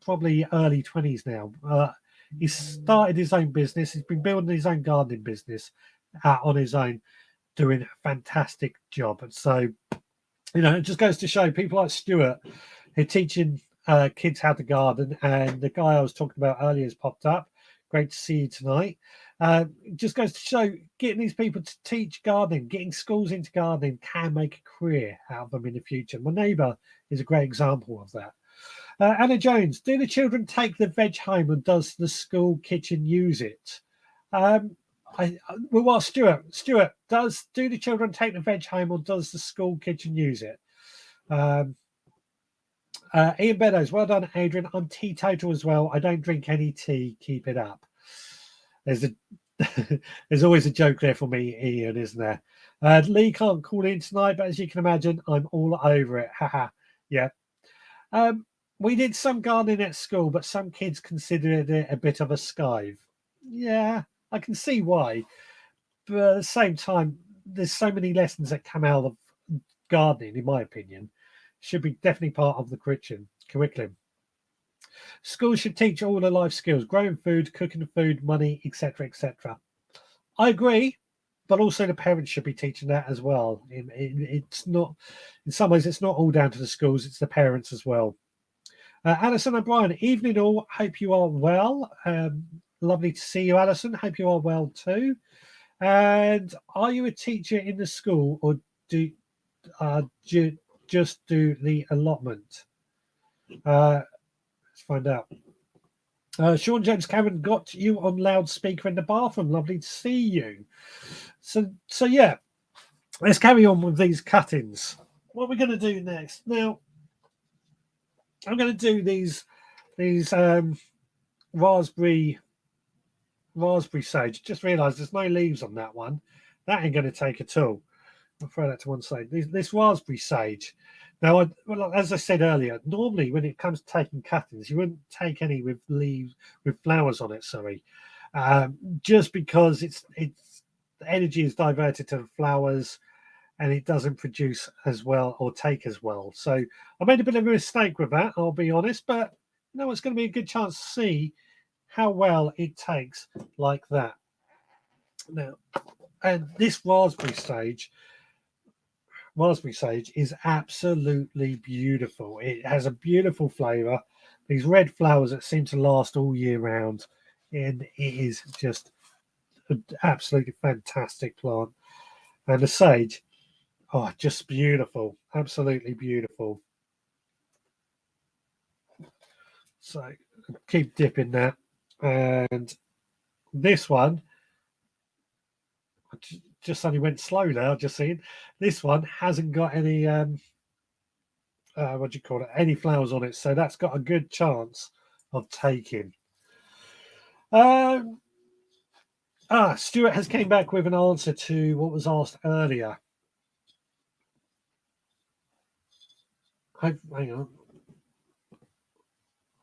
Probably early 20s now. He's started his own business. He's been building his own gardening business on his own, doing a fantastic job. And so, it just goes to show people like Stuart who are teaching kids how to garden. And the guy I was talking about earlier has popped up. Great to see you tonight. It just goes to show getting these people to teach gardening, getting schools into gardening can make a career out of them in the future. My neighbour is a great example of that. Anna Jones, do the children take the veg home and does the school kitchen use it? Stuart, do the children take the veg home or does the school kitchen use it? Ian Beddoes, well done, Adrian. I'm teetotal as well. I don't drink any tea. Keep it up. There's always a joke there for me, Ian, isn't there? Lee can't call in tonight, but as you can imagine, I'm all over it. Haha. Yeah. We did some gardening at school, but some kids considered it a bit of a skive. Yeah, I can see why. But at the same time, there's so many lessons that come out of gardening, in my opinion. Should be definitely part of the curriculum. Schools should teach all the life skills, growing food, cooking food, money, etc., etc. I agree, but also the parents should be teaching that as well. It's not, in some ways, it's not all down to the schools, it's the parents as well. Alison O'Brien, evening all. Hope you are well. Lovely to see you, Alison. Hope you are well too. And are you a teacher in the school or do you just do the allotment? Let's find out. Sean James Cameron got you on loudspeaker in the bathroom. Lovely to see you. So yeah, let's carry on with these cuttings. What we're going to do next now. I'm going to do these raspberry sage. Just realised there's no leaves on that one. That ain't going to take at all. I'll throw that to one side. This raspberry sage. Now, as I said earlier, normally when it comes to taking cuttings, you wouldn't take any with leaves with flowers on it. Sorry, just because it's the energy is diverted to the flowers. And it doesn't produce as well or take as well. So I made a bit of a mistake with that, I'll be honest. But it's going to be a good chance to see how well it takes like that. Now, and this raspberry sage is absolutely beautiful. It has a beautiful flavour. These red flowers that seem to last all year round. And it is just an absolutely fantastic plant. And the sage... oh, just beautiful. Absolutely beautiful. So keep dipping that. And this one, just only went slow there, I've just seen. This one hasn't got any, what do you call it? Any flowers on it. So that's got a good chance of taking. Stuart has came back with an answer to what was asked earlier. Hang on.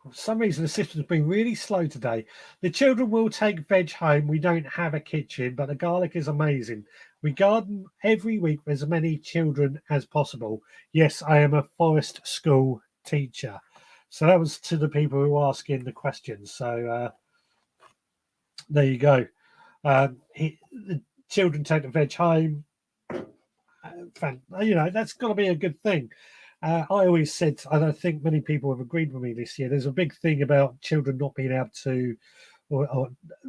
For some reason, the system's been really slow today. The children will take veg home. We don't have a kitchen, but the garlic is amazing. We garden every week with as many children as possible. Yes, I am a forest school teacher. So that was to the people who are asking the questions. So there you go. The children take the veg home. That's got to be a good thing. I always said, and I think many people have agreed with me this year, there's a big thing about children not being able to, or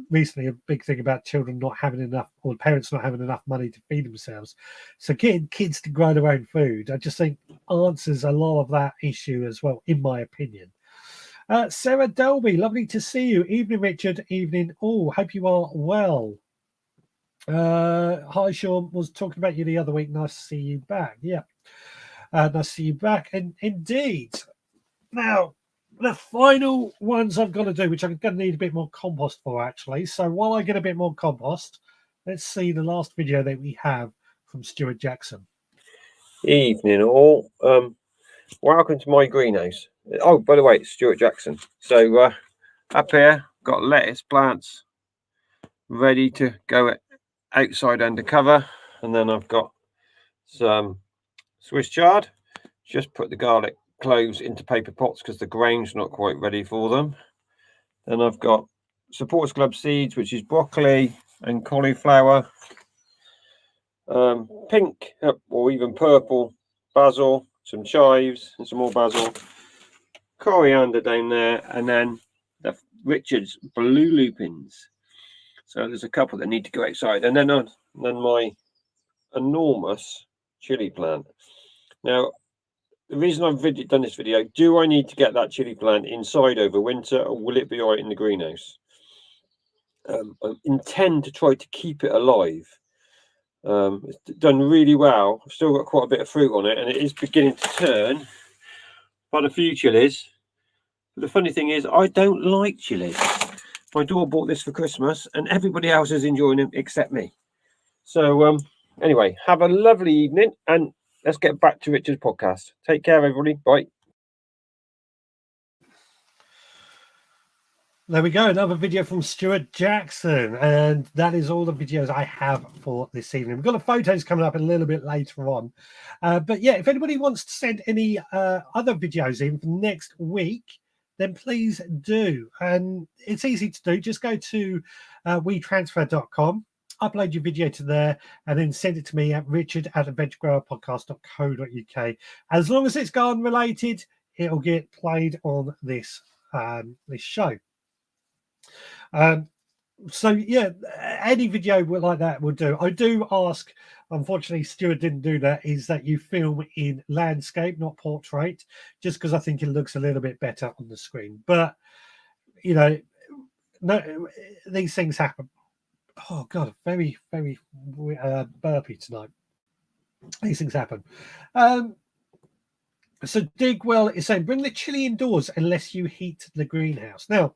recently a big thing about children not having enough, or parents not having enough money to feed themselves. So getting kids to grow their own food, I just think answers a lot of that issue as well, in my opinion. Sarah Delby, lovely to see you. Evening, Richard. Evening all. Hope you are well. Hi, Sean. Was talking about you the other week. Nice to see you back. Yeah, nice to see you back. And indeed, now the final ones I've got to do, which I'm going to need a bit more compost for, actually. So while I get a bit more compost, let's see the last video that we have from Stuart Jackson. Evening all. Welcome to my greenhouse. Oh, by the way, it's Stuart Jackson. So up here, got lettuce plants ready to go outside under cover, and then I've got some Swiss chard. Just put the garlic cloves into paper pots because the ground's not quite ready for them. Then I've got supporters club seeds, which is broccoli and cauliflower, pink or even purple basil, some chives and some more basil, coriander down there, and then the Richard's blue lupins. So there's a couple that need to go outside, and then my enormous chili plant. Now, the reason I've done this video, do I need to get that chili plant inside over winter, or will it be all right in the greenhouse? I intend to try to keep it alive. It's done really well. I've still got quite a bit of fruit on it, and it is beginning to turn. Quite a few chilies. But the funny thing is, I don't like chilies. My daughter bought this for Christmas, and everybody else is enjoying them except me. So anyway, have a lovely evening, and let's get back to Richard's podcast. Take care, everybody. Bye. There we go, another video from Stuart Jackson, and that is all the videos I have for this evening. We've got the photos coming up a little bit later on, but yeah, if anybody wants to send any other videos in for next week, then please do. And it's easy to do. Just go to wetransfer.com, upload your video to there, and then send it to me at richard@veggiegrowerpodcast.co.uk. As long as it's garden related, it'll get played on this this show. So yeah, any video like that will do. I do ask, unfortunately Stuart didn't do that, is that you film in landscape, not portrait, just because I think it looks a little bit better on the screen. But you know, no, these things happen. Oh god, very burpy tonight. These things happen. So Digwell is saying bring the chili indoors unless you heat the greenhouse. Now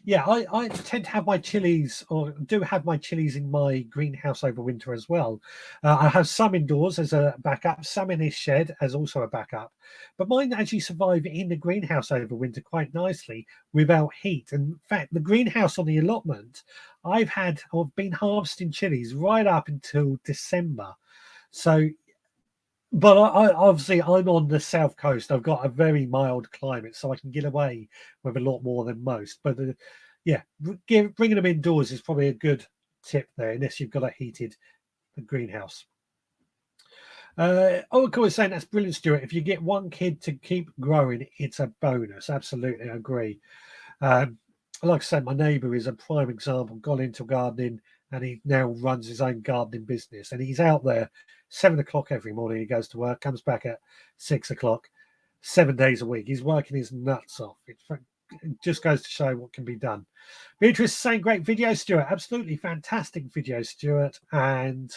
yeah, I tend to have my chilies, or do have my chilies in my greenhouse over winter as well. I have some indoors as a backup, some in this shed as also a backup. But mine actually survive in the greenhouse over winter quite nicely without heat. And in fact, the greenhouse on the allotment, I've been harvesting chilies right up until December. So but I obviously I'm on the south coast. I've got a very mild climate, so I can get away with a lot more than most. But yeah, bringing them indoors is probably a good tip there, unless you've got a heated greenhouse. Oracle is saying that's brilliant, Stuart. If you get one kid to keep growing, it's a bonus. Absolutely, I agree. Like I said, my neighbour is a prime example. Got into gardening, and he now runs his own gardening business. And he's out there 7 o'clock every morning. He goes to work, comes back at 6 o'clock, 7 days a week. He's working his nuts off. It just goes to show what can be done. Beatrice saying great video, Stuart. Absolutely fantastic video, Stuart. And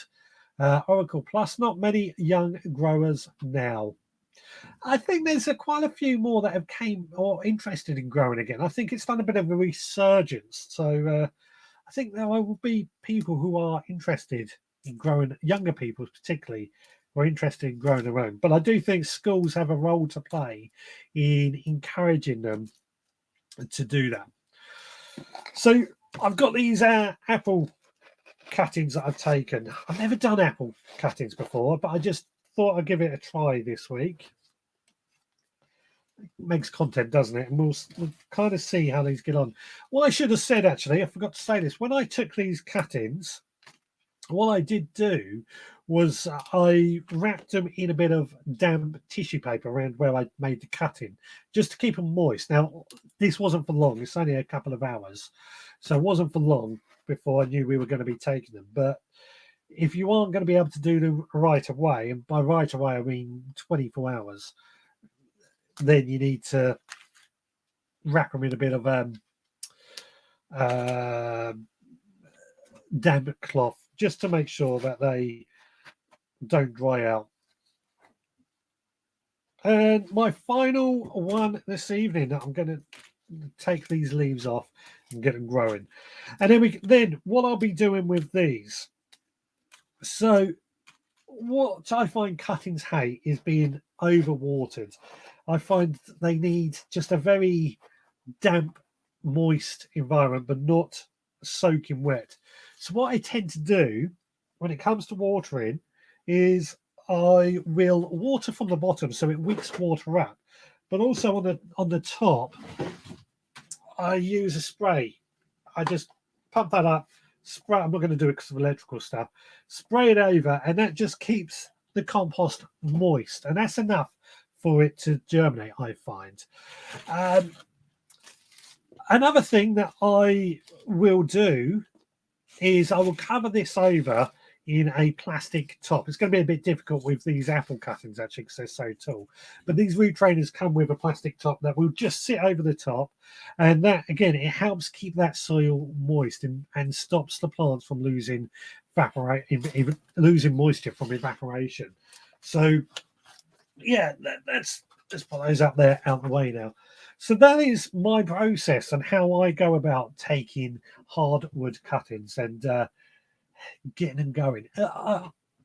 Oracle Plus, not many young growers now. I think there's quite a few more that have came or interested in growing again. I think it's done a bit of a resurgence. So I think there will be people who are interested in growing, younger people particularly, who are interested in growing their own. But I do think schools have a role to play in encouraging them to do that. So I've got these apple cuttings that I've taken. I've never done apple cuttings before, but I just thought I'd give it a try this week. It makes content, doesn't it? And we'll kind of see how these get on. What I should have said, actually, I forgot to say this. When I took these cuttings, what I did do was I wrapped them in a bit of damp tissue paper around where I made the cutting, just to keep them moist. Now, this wasn't for long. It's only a couple of hours. So it wasn't for long before I knew we were going to be taking them. But if you aren't going to be able to do them right away, and by right away I mean 24 hours, then you need to wrap them in a bit of damp cloth just to make sure that they don't dry out. And my final one this evening, I'm going to take these leaves off and get them growing. And then what I'll be doing with these. So what I find cuttings hate is being overwatered. I find they need just a very damp, moist environment, but not soaking wet. So what I tend to do when it comes to watering is I will water from the bottom so it wicks water up, but also on the top I use a spray. I just pump that up, spray. I'm not going to do it because of electrical stuff. Spray it over, and that just keeps the compost moist, and that's enough for it to germinate, I find. Another thing that I will do is I will cover this over in a plastic top. It's going to be a bit difficult with these apple cuttings, actually, because they're so tall. But these root trainers come with a plastic top that will just sit over the top. And that, again, it helps keep that soil moist and stops the plants from losing moisture from evaporation. So, yeah, let's put those up there out of the way now. So that is my process and how I go about taking hardwood cuttings and getting them going.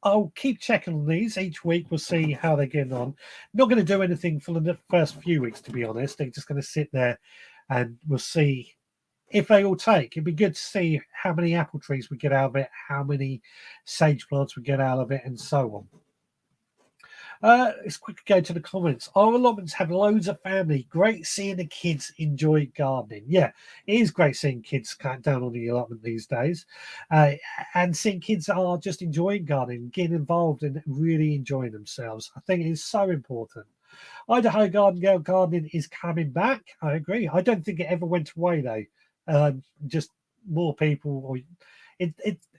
I'll keep checking on these each week. We'll see how they're getting on. Not going to do anything for the first few weeks, to be honest. They're just going to sit there and we'll see if they all take. It'd be good to see how many apple trees we get out of it, how many sage plants we get out of it, and so on. Let's quickly go to the comments. Our allotments have loads of family. Great seeing the kids enjoy gardening. Yeah, it is great seeing kids cut down on the allotment these days. And seeing kids are just enjoying gardening, getting involved and really enjoying themselves. I think it is so important. Idaho Garden Girl gardening is coming back. I agree. I don't think it ever went away though. Just more people, or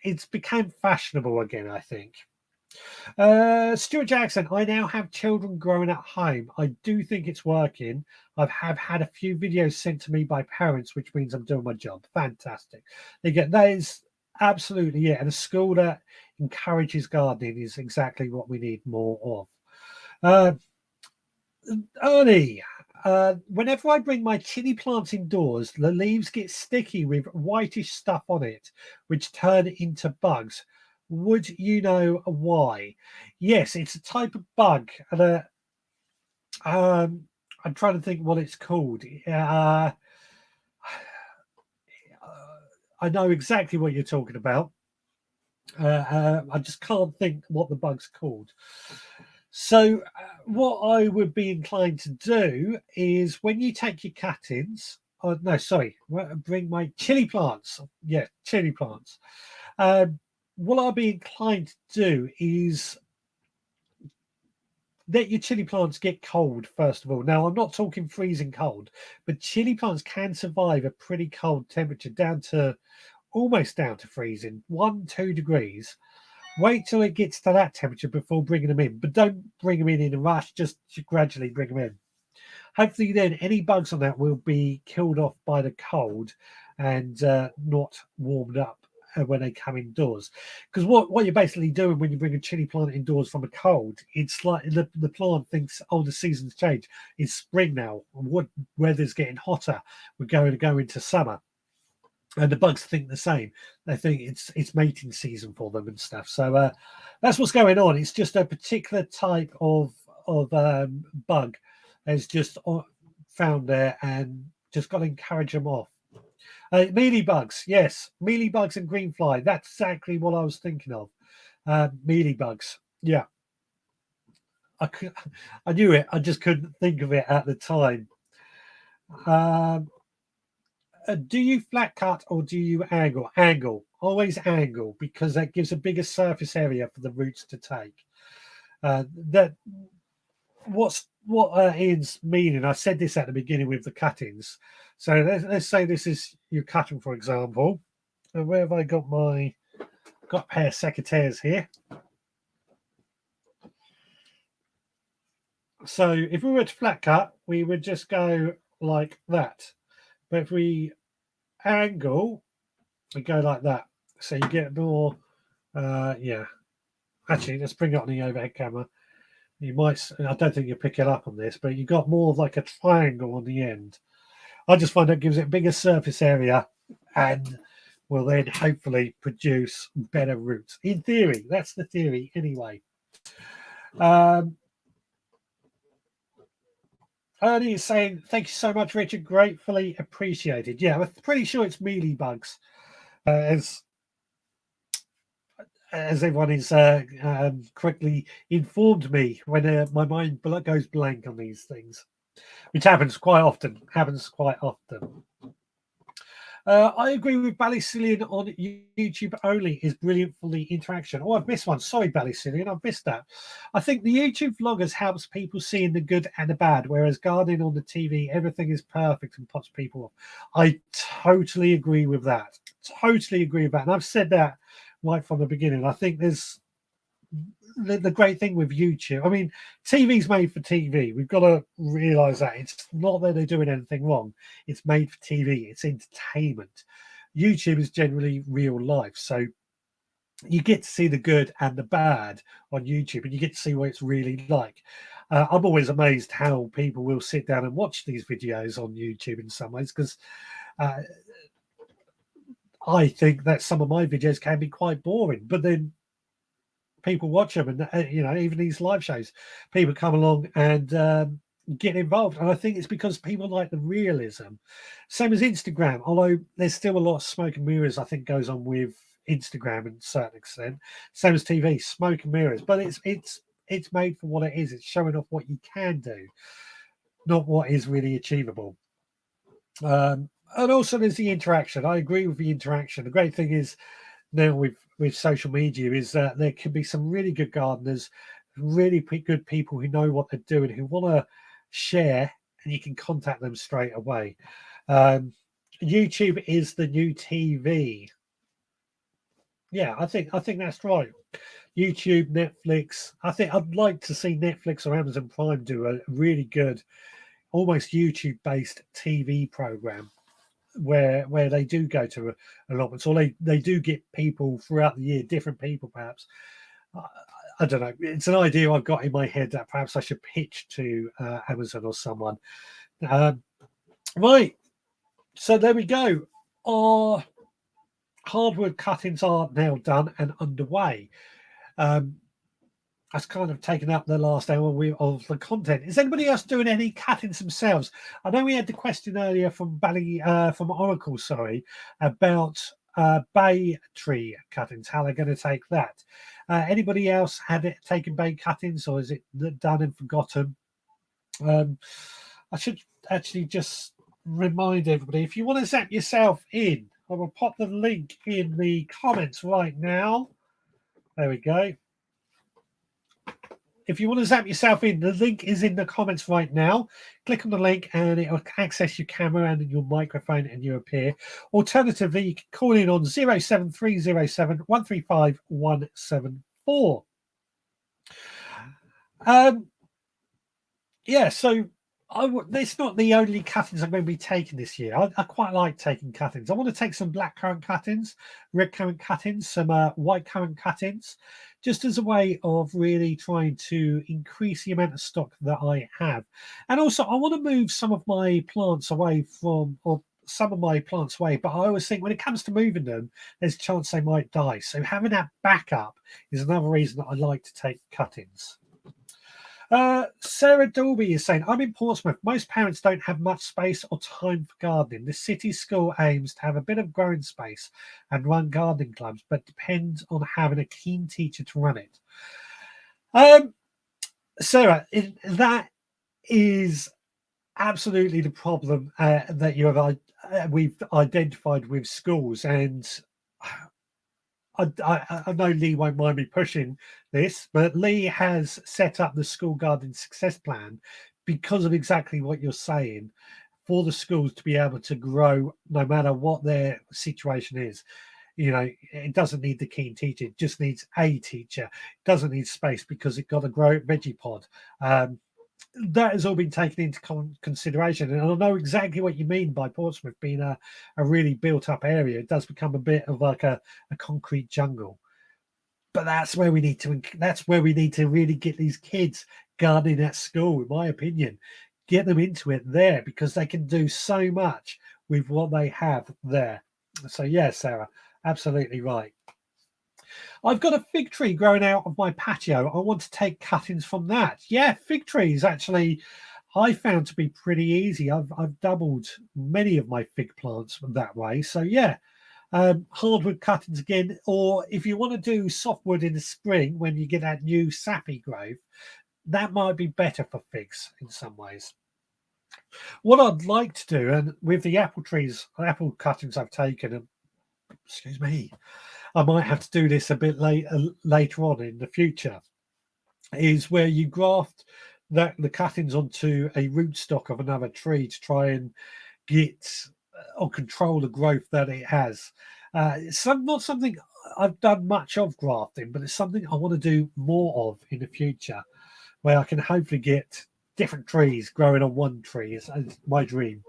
it's become fashionable again, I think. Stuart Jackson, I now have children growing at home. I do think it's working. I have had a few videos sent to me by parents, which means I'm doing my job. Fantastic. That is absolutely, yeah. And a school that encourages gardening is exactly what we need more of. Ernie, whenever I bring my chili plants indoors, the leaves get sticky with whitish stuff on it, which turn into bugs. Would you know why? Yes, it's a type of bug. And I'm trying to think what it's called. I know exactly what you're talking about. I just can't think what the bug's called. So what I would be inclined to do is when you take your cuttings, bring my chili plants. Yeah, chili plants. What I'll be inclined to do is let your chili plants get cold, first of all. Now, I'm not talking freezing cold, but chili plants can survive a pretty cold temperature almost down to freezing, 1-2 degrees. Wait till it gets to that temperature before bringing them in, but don't bring them in a rush, just gradually bring them in. Hopefully then any bugs on that will be killed off by the cold and not warmed up when they come indoors. Because what you're basically doing when you bring a chili plant indoors from a cold, it's like the plant thinks, oh, the season's changed. It's spring now. Weather's getting hotter. We're going to go into summer. And the bugs think the same. They think it's mating season for them and stuff. So that's what's going on. It's just a particular type of bug that's just found there, and just got to encourage them off. Mealybugs, yes, mealybugs and greenfly. That's exactly what I was thinking of. Mealybugs, yeah. I knew it. I just couldn't think of it at the time. Do you flat cut or do you angle? Angle. Always angle, because that gives a bigger surface area for the roots to take. What Ian's meaning, I said this at the beginning with the cuttings. So let's say this is your cutting, for example. And where have I got a pair of secateurs here? So if we were to flat cut, we would just go like that. But if we angle, we go like that. So you get more, yeah. Actually, let's bring it on the overhead camera. You might, I don't think you'll pick it up on this, but you got more of like a triangle on the end. I just find that gives it bigger surface area and will then hopefully produce better roots. In theory, that's the theory anyway. Ernie is saying, thank you so much, Richard. Gratefully appreciated. Yeah, I'm pretty sure it's mealy bugs. As everyone is correctly informed me when my mind goes blank on these things, which happens quite often. I agree with Ballycillion on YouTube only is brilliant for the interaction. Oh, I've missed one. Sorry, Ballycillion, I've missed that. I think the YouTube vloggers helps people seeing the good and the bad, whereas gardening on the TV, everything is perfect and puts people off. I totally agree with that. And I've said that right from the beginning. I think there's the great thing with YouTube. I mean, TV's made for TV. We've got to realize that it's not that they're doing anything wrong. It's made for TV. It's entertainment. YouTube is generally real life, so you get to see the good and the bad on YouTube, and you get to see what it's really like. I'm always amazed how people will sit down and watch these videos on YouTube in some ways, because I think that some of my videos can be quite boring, but then people watch them, and even these live shows, people come along and get involved, and I think it's because people like the realism. Same as Instagram, although there's still a lot of smoke and mirrors I think goes on with Instagram in a certain extent. Same as TV, smoke and mirrors, but it's made for what it is. It's showing off what you can do, not what is really achievable. And also there's the interaction. I agree with the interaction. The great thing is now with social media is that there can be some really good gardeners, really good people who know what they're doing, who want to share, and you can contact them straight away. YouTube is the new TV. Yeah, I think that's right. YouTube, Netflix. I think I'd like to see Netflix or Amazon Prime do a really good, almost YouTube-based TV program where they do go to allotments, or they do get people throughout the year, different people perhaps. I don't know. It's an idea I've got in my head that perhaps I should pitch to Amazon or someone. Right. So there we go. Our hardwood cuttings are now done and underway. That's kind of taken up the last hour of the content. Is anybody else doing any cuttings themselves? I know we had the question earlier from Oracle, about bay tree cuttings, how they're going to take that. Anybody else had it taken bay cuttings, or is it done and forgotten? I should actually just remind everybody, if you want to zap yourself in, I will pop the link in the comments right now. There we go. If you want to zap yourself in, the link is in the comments right now. Click on the link and it will access your camera and your microphone and you appear. Alternatively, you can call in on 07307 135 174. Yeah, so it's not the only cuttings I'm going to be taking this year. I quite like taking cuttings. I want to take some black currant cuttings, red currant cuttings, some white currant cuttings, just as a way of really trying to increase the amount of stock that I have. And also, I want to move some of my plants away but I always think when it comes to moving them, there's a chance they might die. So having that backup is another reason that I like to take cuttings. Sarah Dolby is saying, I'm in Portsmouth. Most parents don't have much space or time for gardening. The city school aims to have a bit of growing space and run gardening clubs, but depends on having a keen teacher to run it. Sarah, that is absolutely the problem that we've identified with schools, and I know Lee won't mind me pushing this, but Lee has set up the school gardening success plan because of exactly what you're saying, for the schools to be able to grow no matter what their situation is. It doesn't need the keen teacher, it just needs a teacher. It doesn't need space because it got to grow Veggie pod. that has all been taken into consideration. And I know exactly what you mean by Portsmouth being a really built up area. It does become a bit of like a concrete jungle. But that's where we need to really get these kids gardening at school, in my opinion. Get them into it there because they can do so much with what they have there. So yeah, Sarah, absolutely right. I've got a fig tree growing out of my patio. I want to take cuttings from that. Yeah, fig trees actually I found to be pretty easy. I've doubled many of my fig plants that way. So yeah, hardwood cuttings again, or if you want to do softwood in the spring when you get that new sappy growth, that might be better for figs in some ways. What I'd like to do, and with the apple apple cuttings I've taken, and excuse me, I might have to do this a bit later on in the future, is where you graft the cuttings onto a rootstock of another tree to try and get or control the growth that it has. It's not something I've done much of grafting, but it's something I want to do more of in the future, where I can hopefully get different trees growing on one tree. Is my dream.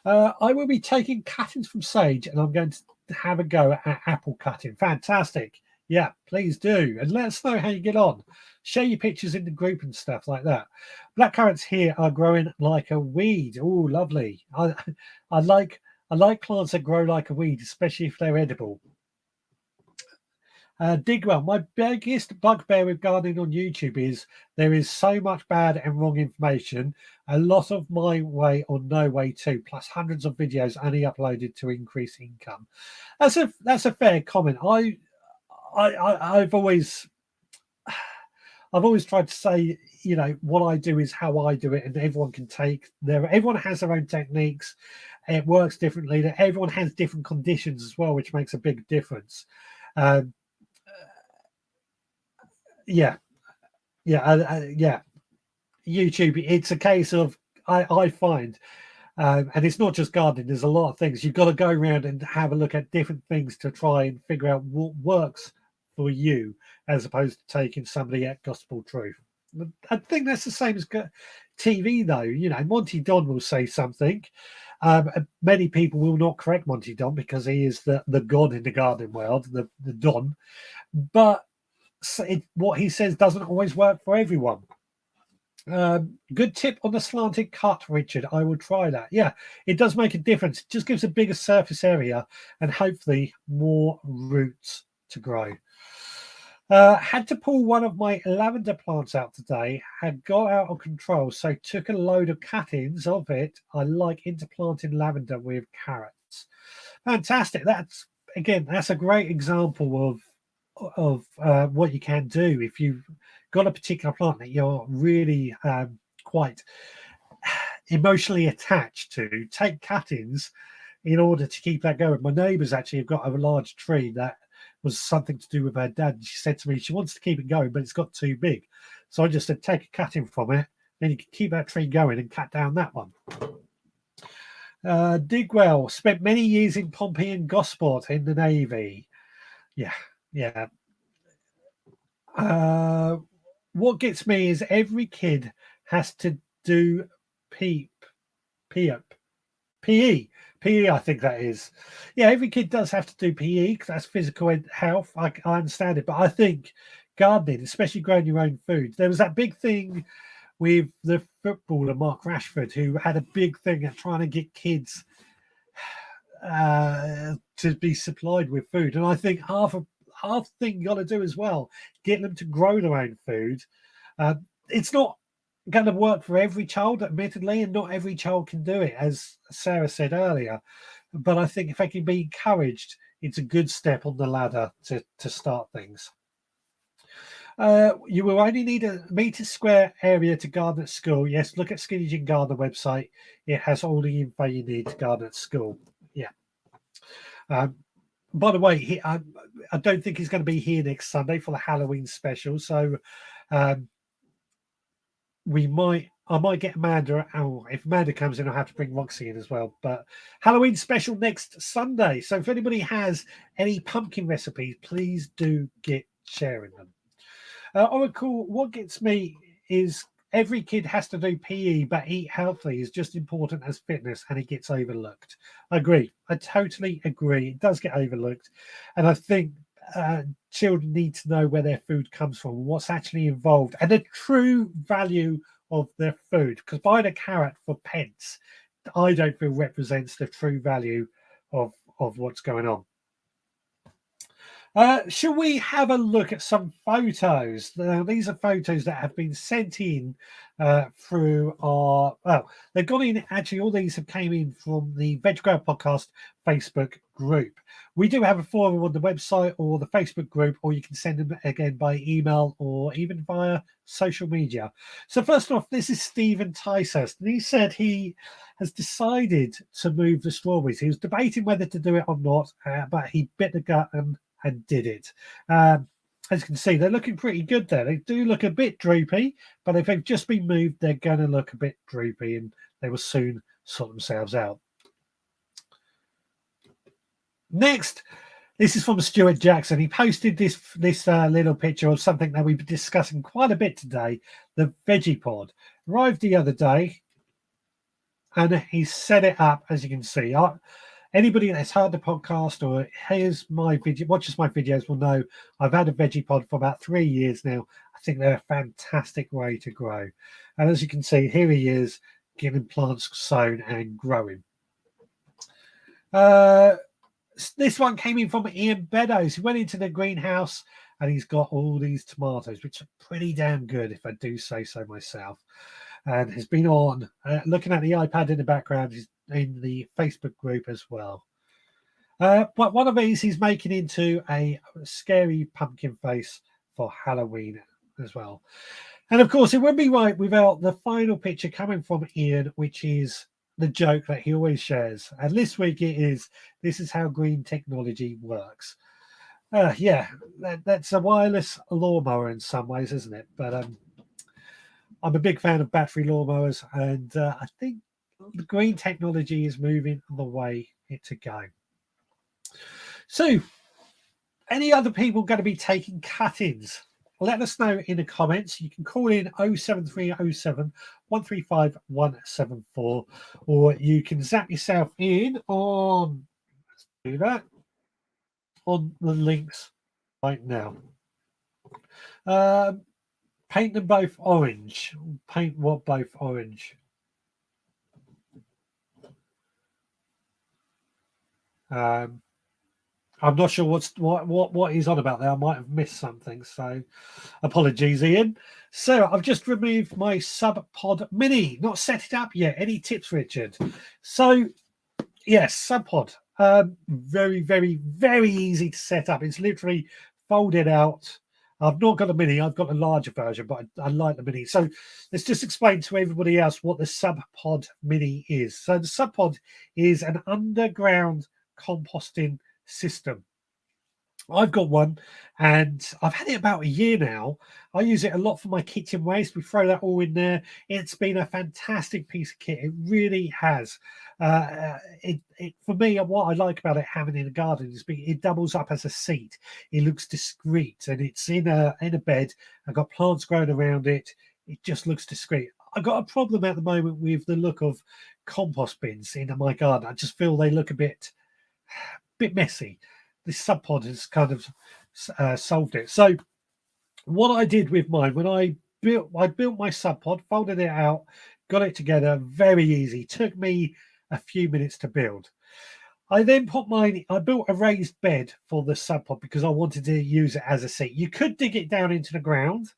I will be taking cuttings from sage, and I'm going to have a go at apple cutting. Fantastic. Yeah, please do. And let us know how you get on. Share your pictures in the group and stuff like that. Black currants here are growing like a weed. Oh, lovely. I like plants that grow like a weed, especially if they're edible. Digwell, my biggest bugbear with gardening on YouTube is there is so much bad and wrong information. A lot of my way or no way too, plus hundreds of videos only uploaded to increase income. That's a fair comment. I've always tried to say, you know, what I do is how I do it, and everyone has their own techniques. It works differently. Everyone has different conditions as well, which makes a big difference. Yeah. YouTube, it's a case of I find, and it's not just gardening. There's a lot of things you've got to go around and have a look at different things to try and figure out what works for you, as opposed to taking somebody at gospel truth. I think that's the same as TV, though. You know, Monty Don will say something. Many people will not correct Monty Don because he is the god in the gardening world, the Don. But what he says doesn't always work for everyone. Good tip on the slanted cut, Richard. I will try that. Yeah, it does make a difference. It just gives a bigger surface area and hopefully more roots to grow. Had to pull one of my lavender plants out today. Had got out of control, so took a load of cuttings of it. I like interplanting lavender with carrots. Fantastic. That's a great example of what you can do if you've got a particular plant that you're really quite emotionally attached to. Take cuttings in order to keep that going. My neighbours actually have got a large tree that was something to do with her dad, and she said to me she wants to keep it going, but it's got too big. So I just said take a cutting from it, then you can keep that tree going and cut down that one. Digwell spent many years in Pompey and Gosport in the Navy. Yeah. What gets me is every kid has to do PE. PE, I think that is. Yeah, every kid does have to do PE because that's physical health. I understand it. But I think gardening, especially growing your own food, there was that big thing with the footballer Mark Rashford, who had a big thing at trying to get kids to be supplied with food. And I think half the thing you got to do as well, get them to grow their own food. It's not going to work for every child, admittedly, and not every child can do it, as Sarah said earlier. But I think if they can be encouraged, it's a good step on the ladder to start things. You will only need a metre square area to garden at school. Yes, look at Skinny Jean Gardener website. It has all the info you need to garden at school. Yeah. By the way, I don't think he's going to be here next Sunday for the Halloween special. So I might get Amanda. Oh, if Amanda comes in, I'll have to bring Roxy in as well. But Halloween special next Sunday. So if anybody has any pumpkin recipes, please do get sharing them. Oracle, what gets me is every kid has to do PE, but eat healthy is just important as fitness, and it gets overlooked. I agree. I totally agree. It does get overlooked. And I think children need to know where their food comes from, what's actually involved, and the true value of their food. Because buying a carrot for pence, I don't feel represents the true value of what's going on. Shall we have a look at some photos? Now, these are photos that have been sent in through our, well, they've gone in, actually, all these have came in from the Veggie Podcast Facebook group. We do have a forum on the website or the Facebook group, or you can send them again by email or even via social media. So first off, this is Stephen Tysest, and he said he has decided to move the strawberries. He was debating whether to do it or not, but he bit the gut and did it. As you can see, they're looking pretty good there. They do look a bit droopy, but if they've just been moved, they're going to look a bit droopy, and they will soon sort themselves out. Next, this is from Stuart Jackson. He posted this little picture of something that we've been discussing quite a bit today, the Veggie Pod. Arrived the other day, and he set it up, as you can see. Anybody that's heard the podcast or watches my videos will know I've had a Veggie Pod for about 3 years now. I think they're a fantastic way to grow. And as you can see, here he is getting plants sown and growing. This one came in from Ian Beddoes. He went into the greenhouse and he's got all these tomatoes, which are pretty damn good, if I do say so myself. And has been on looking at the iPad in the background. He's in the Facebook group as well. But one of these he's making into a scary pumpkin face for Halloween as well. And of course, it wouldn't be right without the final picture coming from Ian, which is the joke that he always shares. And this week it is, this is how green technology works. Yeah, that's a wireless lawnmower in some ways, isn't it? But I'm a big fan of battery lawnmowers, and I think the green technology is moving the way it's going. So, any other people going to be taking cut-ins? Let us know in the comments. You can call in 07307 135 174, or you can zap yourself in on, let's do that, on the links right now. Paint them both orange. Paint what both orange? I'm not sure what he's on about there. I might have missed something, so apologies, Ian. So I've just removed my Sub Pod Mini. Not set it up yet. Any tips, Richard? So yes, Sub Pod. Very, very, very easy to set up. It's literally folded out. I've not got a mini, I've got a larger version, but I like the mini. So let's just explain to everybody else what the Sub Pod Mini is. So the Sub Pod is an underground composting system. I've got one, and I've had it about a year now. I use it a lot for my kitchen waste. We throw that all in there. It's been a fantastic piece of kit. It really has. For me, what I like about it having in a garden is it doubles up as a seat. It looks discreet, and it's in a bed. I've got plants growing around it. It just looks discreet. I've got a problem at the moment with the look of compost bins in my garden. I just feel they look a bit messy. This Sub Pod has kind of solved it. So what I did with mine, when I built my Sub Pod, folded it out, got it together, very easy. Took me a few minutes to build. I then I built a raised bed for the Sub Pod because I wanted to use it as a seat. You could dig it down into the ground,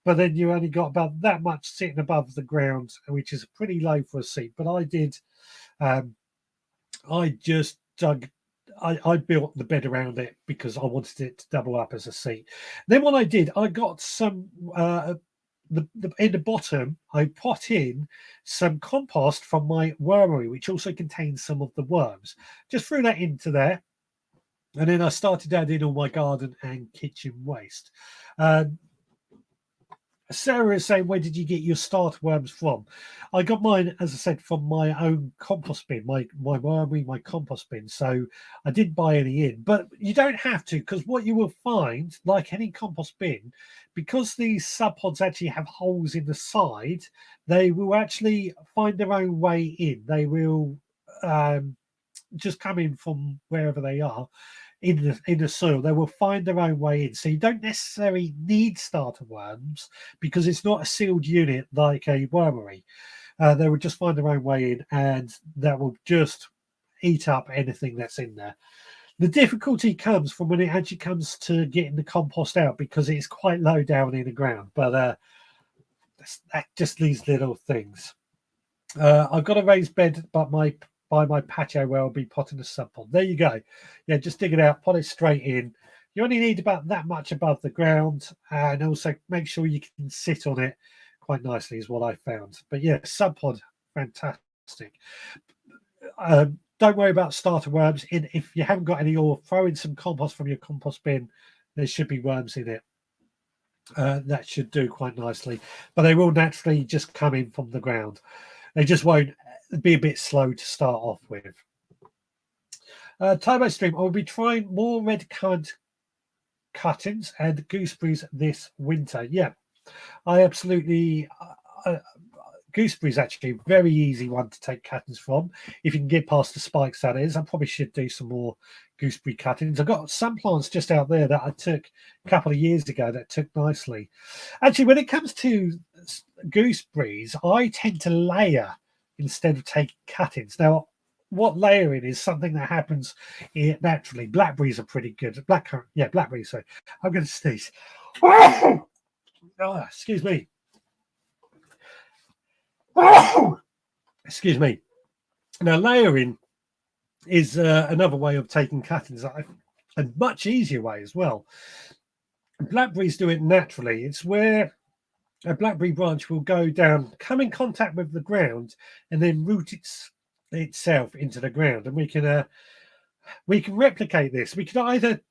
but then you only got about that much sitting above the ground, which is pretty low for a seat. But I did, I just dug. I built the bed around it because I wanted it to double up as a seat. Then what I did, I got some in the bottom, I put in some compost from my wormery, which also contains some of the worms. Just threw that into there, and then I started adding all my garden and kitchen waste. Sarah is saying, where did you get your starter worms from? I got mine, as I said, from my own compost bin, my wormy, my compost bin. So I didn't buy any in, but you don't have to, because what you will find, like any compost bin, because these sub pods actually have holes in the side, they will actually find their own way in. They will just come in from wherever they are in the soil. They will find their own way in. So you don't necessarily need starter worms because it's not a sealed unit like a wormery. They will just find their own way in, and that will just eat up anything that's in there. The difficulty comes from when it actually comes to getting the compost out, because it's quite low down in the ground. But that just these little things. I've got a raised bed, but by my patio where I'll be potting the sub pod. There you go. Yeah, just dig it out, pot it straight in. You only need about that much above the ground, and also make sure you can sit on it quite nicely is what I found. But yeah, sub pod, fantastic. Don't worry about starter worms. If you haven't got any, or throw in some compost from your compost bin. There should be worms in it. That should do quite nicely, but they will naturally just come in from the ground. They just won't be a bit slow to start off with. Turbo Stream, I will be trying more red currant cuttings and gooseberries this winter. Yeah, I absolutely. Gooseberries actually a very easy one to take cuttings from. If you can get past the spikes, that is. I probably should do some more gooseberry cuttings. I've got some plants just out there that I took a couple of years ago that took nicely. Actually, when it comes to gooseberries, I tend to layer instead of taking cuttings. Now, what layering is something that happens naturally. Blackberries are pretty good. Blackberries. So I'm going to sneeze. Oh, excuse me. Excuse me. Now, layering is another way of taking cuttings, a much easier way as well. Blackberries do it naturally. It's where a blackberry branch will go down, come in contact with the ground, and then root itself into the ground. And we can replicate this. We can either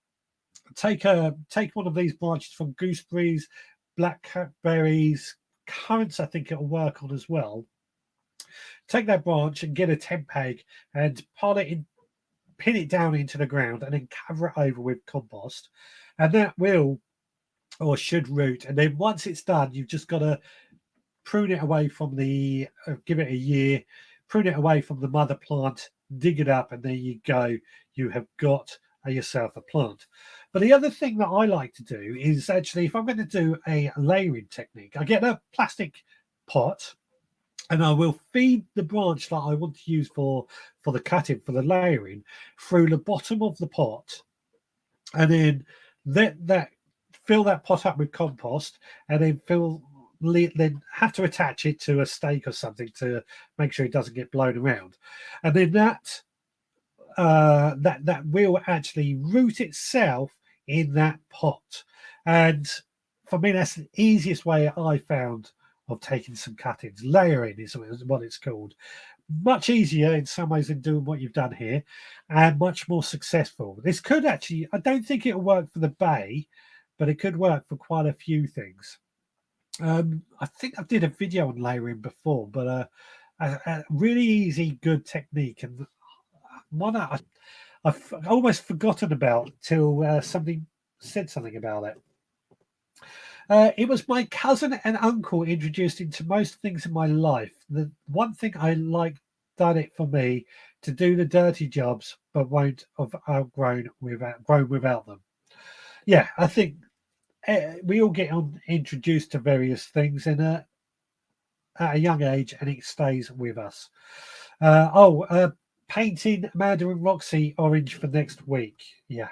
take one of these branches from gooseberries, blackberries, currants. I think it'll work on as well. Take that branch and get a tent peg and pin it down into the ground, and then cover it over with compost, and that will or should root. And then once it's done, you've just got to prune it away from give it a year, prune it away from the mother plant, dig it up, and there you go. You have got yourself a plant. But the other thing that I like to do is actually, if I'm going to do a layering technique, I get a plastic pot, and I will feed the branch that I want to use for the cutting, for the layering, through the bottom of the pot, and then fill that pot up with compost, and then have to attach it to a stake or something to make sure it doesn't get blown around, and then that will actually root itself in that pot. And for me, that's the easiest way I found of taking some cuttings. Layering is what it's called. Much easier in some ways than doing what you've done here, and much more successful. This could actually, I don't think it'll work for the bay, but it could work for quite a few things. I think I did a video on layering before, but a really easy, good technique, and one I've almost forgotten about till somebody said something about it. It was my cousin and uncle introduced into most things in my life. The one thing I like done it for me to do the dirty jobs, but won't have grown without them. Yeah, I think we all get introduced to various things at a young age, and it stays with us. Painting Amanda and Roxy orange for next week. Yeah.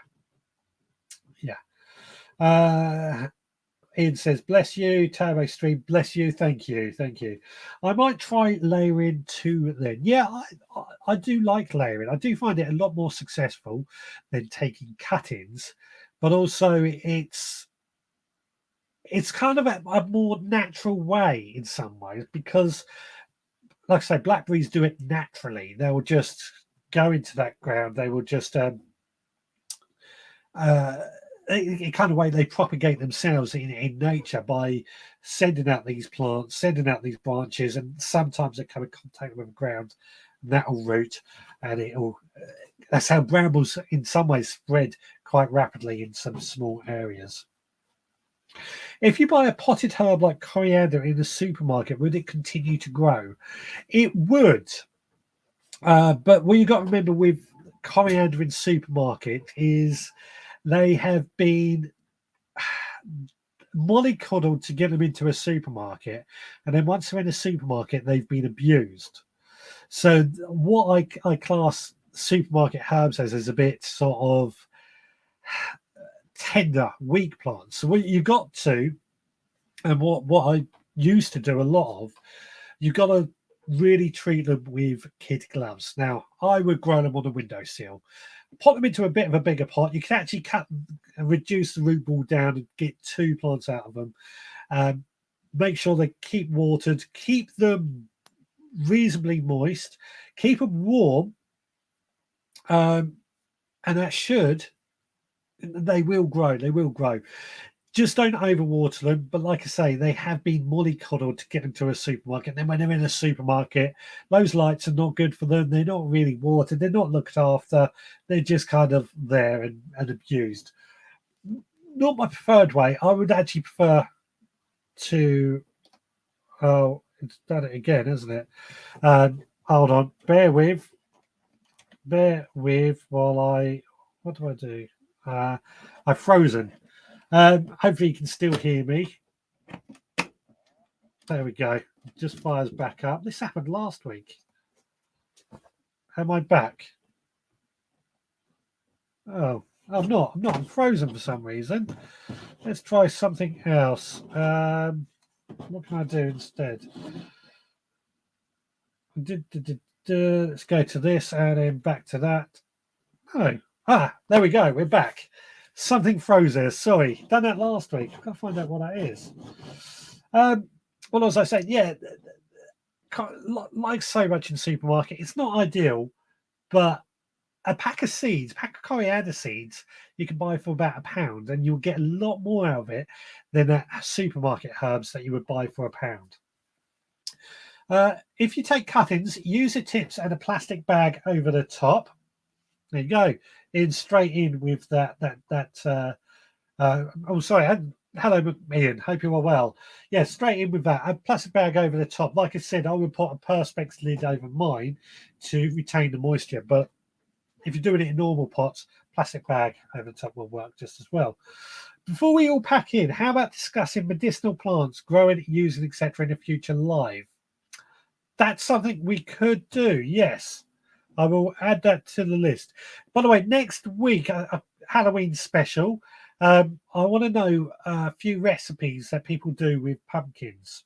Ian says, bless you. Turbo Stream, bless you. Thank you. I might try layering too then. Yeah, I do like layering. I do find it a lot more successful than taking cuttings, but also it's kind of a more natural way in some ways, because, like I say, blackberries do it naturally. They will just go into that ground. They will just kind of way they propagate themselves in nature by sending out these plants, sending out these branches, and sometimes they come in contact with the ground, and that'll root, and it'll. That's how brambles, in some ways, spread quite rapidly in some small areas. If you buy a potted herb like coriander in the supermarket, would it continue to grow? It would, but what you got to remember with coriander in supermarket is they have been mollycoddled to get them into a supermarket, and then once they're in a supermarket, they've been abused. So what I class supermarket herbs as is a bit sort of tender, weak plants. So what you got to, and what I used to do a lot of, you've got to really treat them with kid gloves. Now, I would grow them on a windowsill, put them into a bit of a bigger pot. You can actually cut and reduce the root ball down and get 2 plants out of them. Make sure they keep watered, keep them reasonably moist, keep them warm, and they will grow. They will grow. Just don't overwater them. But like I say, they have been mollycoddled to get them to a supermarket. And then when they're in a supermarket, those lights are not good for them. They're not really watered. They're not looked after. They're just kind of there and abused. Not my preferred way. I would actually prefer to... Oh, it's done it again, isn't it? Hold on. Bear with while I... What do I do? I've frozen. Hopefully you can still hear me. There we go. It just fires back up. This happened last week. Am I back? Oh, I'm not. I'm frozen for some reason. Let's try something else. What can I do instead? Let's go to this and then back to that. Oh, there we go. We're back. Something froze there. Sorry, done that last week. I've got to find out what that is. Well, as I said, yeah, like so much in supermarket, it's not ideal, but a pack of coriander seeds, you can buy for about £1, and you'll get a lot more out of it than supermarket herbs that you would buy for £1. If you take cuttings, use the tips and a plastic bag over the top. There you go. Straight in with that. Oh, sorry. Hello, Ian. Hope you are well. Yeah, straight in with that. A plastic bag over the top. Like I said, I would put a Perspex lid over mine to retain the moisture. But if you're doing it in normal pots, plastic bag over the top will work just as well. Before we all pack in, how about discussing medicinal plants, growing, using, etc. in the future live? That's something we could do, yes. I will add that to the list. By the way, next week, a Halloween special. I want to know a few recipes that people do with pumpkins.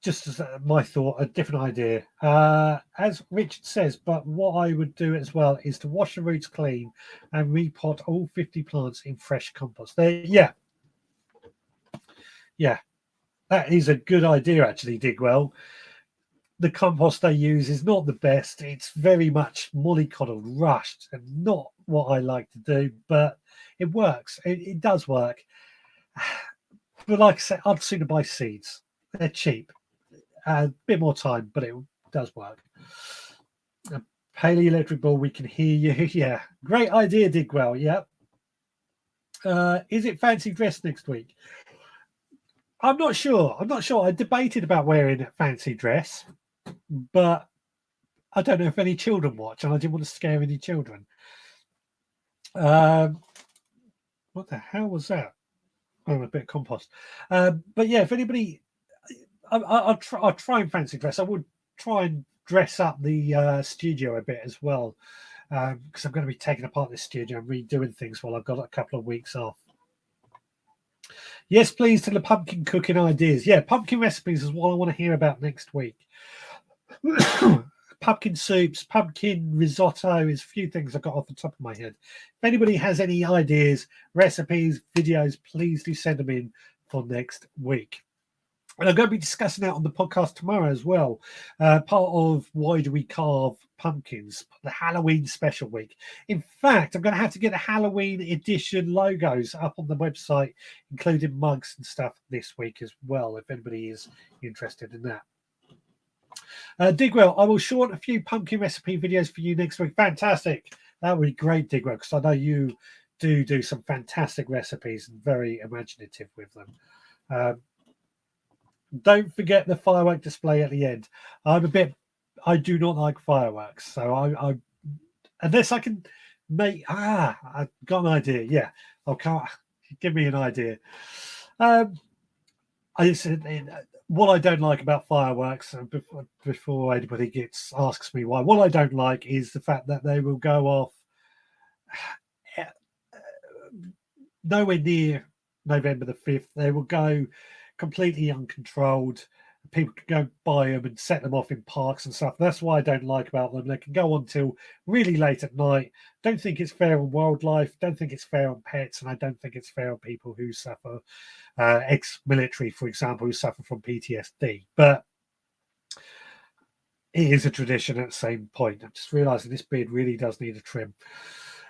Just as my thought, a different idea. As Richard says, but what I would do as well is to wash the roots clean and repot all 50 plants in fresh compost. Yeah, that is a good idea, actually, Digwell. The compost they use is not the best. It's very much mollycoddled, rushed, and not what I like to do, but it works. It does work. But like I said, I'd sooner buy seeds. They're cheap. A bit more time, but it does work. Paley Electric Ball, we can hear you. Yeah, great idea, Digwell. Yep. Is it fancy dress next week? I'm not sure. I debated about wearing a fancy dress, but I don't know if any children watch, and I didn't want to scare any children. What the hell was that? Oh, a bit of compost. But yeah, if anybody, I'll try and fancy dress. I would try and dress up the studio a bit as well, because I'm going to be taking apart this studio and redoing things while I've got a couple of weeks off. Yes, please, to the pumpkin cooking ideas. Yeah, pumpkin recipes is what I want to hear about next week. Pumpkin soups, pumpkin risotto is a few things I got off the top of my head. If anybody has any ideas, recipes, videos, please do send them in for next week. And I'm going to be discussing that on the podcast tomorrow as well. Part of Why Do We Carve Pumpkins, the Halloween special week. In fact, I'm going to have to get the Halloween edition logos up on the website, including mugs and stuff this week as well, if anybody is interested in that. Digwell, I will short a few pumpkin recipe videos for you next week. Fantastic. That would be great, Digwell, because I know you do some fantastic recipes and very imaginative with them. Don't forget the firework display at the end. I do not like fireworks, so I unless I can make I've got an idea. Yeah, give me an idea. What I don't like about fireworks, before anybody asks me why, what I don't like is the fact that they will go off nowhere near November the 5th. They will go completely uncontrolled. People can go buy them and set them off in parks and stuff. That's what I don't like about them. They can go on till really late at night. Don't think it's fair on wildlife. Don't think it's fair on pets, and I don't think it's fair on people who suffer, ex-military, for example, who suffer from PTSD. But it is a tradition at the same point. I'm just realizing this beard really does need a trim.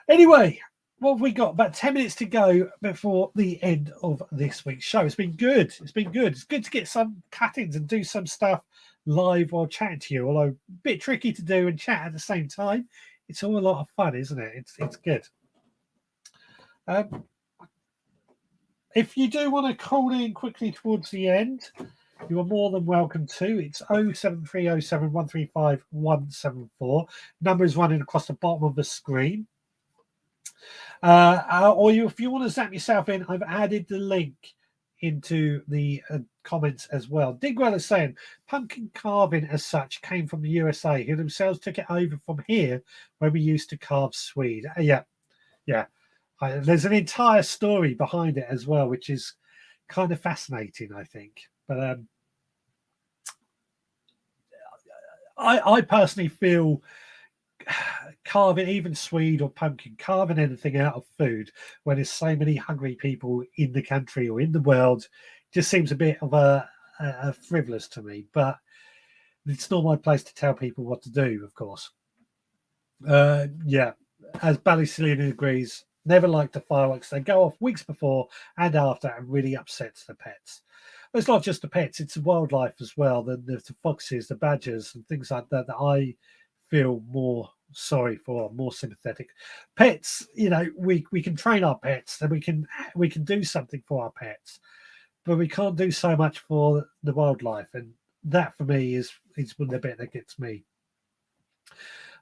Anyway, what have we got? About 10 minutes to go before the end of this week's show. It's been good. It's been good. It's good to get some cut-ins and do some stuff live while chatting to you, although a bit tricky to do and chat at the same time. It's all a lot of fun, isn't it? It's good. If you do want to call in quickly towards the end, you are more than welcome to. It's 07307135174. Number is running across the bottom of the screen. If you want to zap yourself in, I've added the link into the comments as well. Digwell is saying pumpkin carving as such came from the USA, who themselves took it over from here where we used to carve Swede. Yeah. There's an entire story behind it as well, which is kind of fascinating, I think. But I personally feel carving even Swede or pumpkin, carving anything out of food when there's so many hungry people in the country or in the world, just seems a bit of a frivolous to me. But it's not my place to tell people what to do, of course. Yeah, as Ballysillian agrees, never liked the fireworks. They go off weeks before and after and really upsets the pets. But it's not just the pets, it's the wildlife as well, the foxes, the badgers and things like that I feel more sorry for, more sympathetic. Pets, we can train our pets and we can do something for our pets, but we can't do so much for the wildlife, and that for me is the bit that gets me.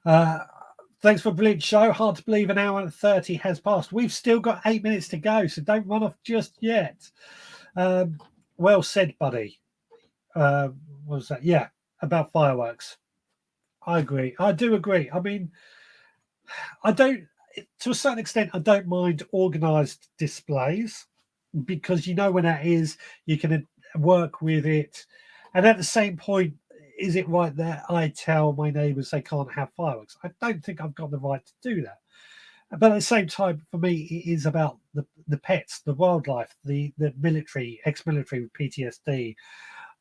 Thanks for a brilliant show. Hard to believe an hour and 30 has passed. We've still got 8 minutes to go, so don't run off just yet. Well said, buddy. What was that? Yeah, about fireworks. I agree. I do agree. I mean, to a certain extent, I don't mind organised displays because when that is, you can work with it. And at the same point, is it right that I tell my neighbours they can't have fireworks? I don't think I've got the right to do that. But at the same time, for me, it is about the pets, the wildlife, the military, ex-military with PTSD.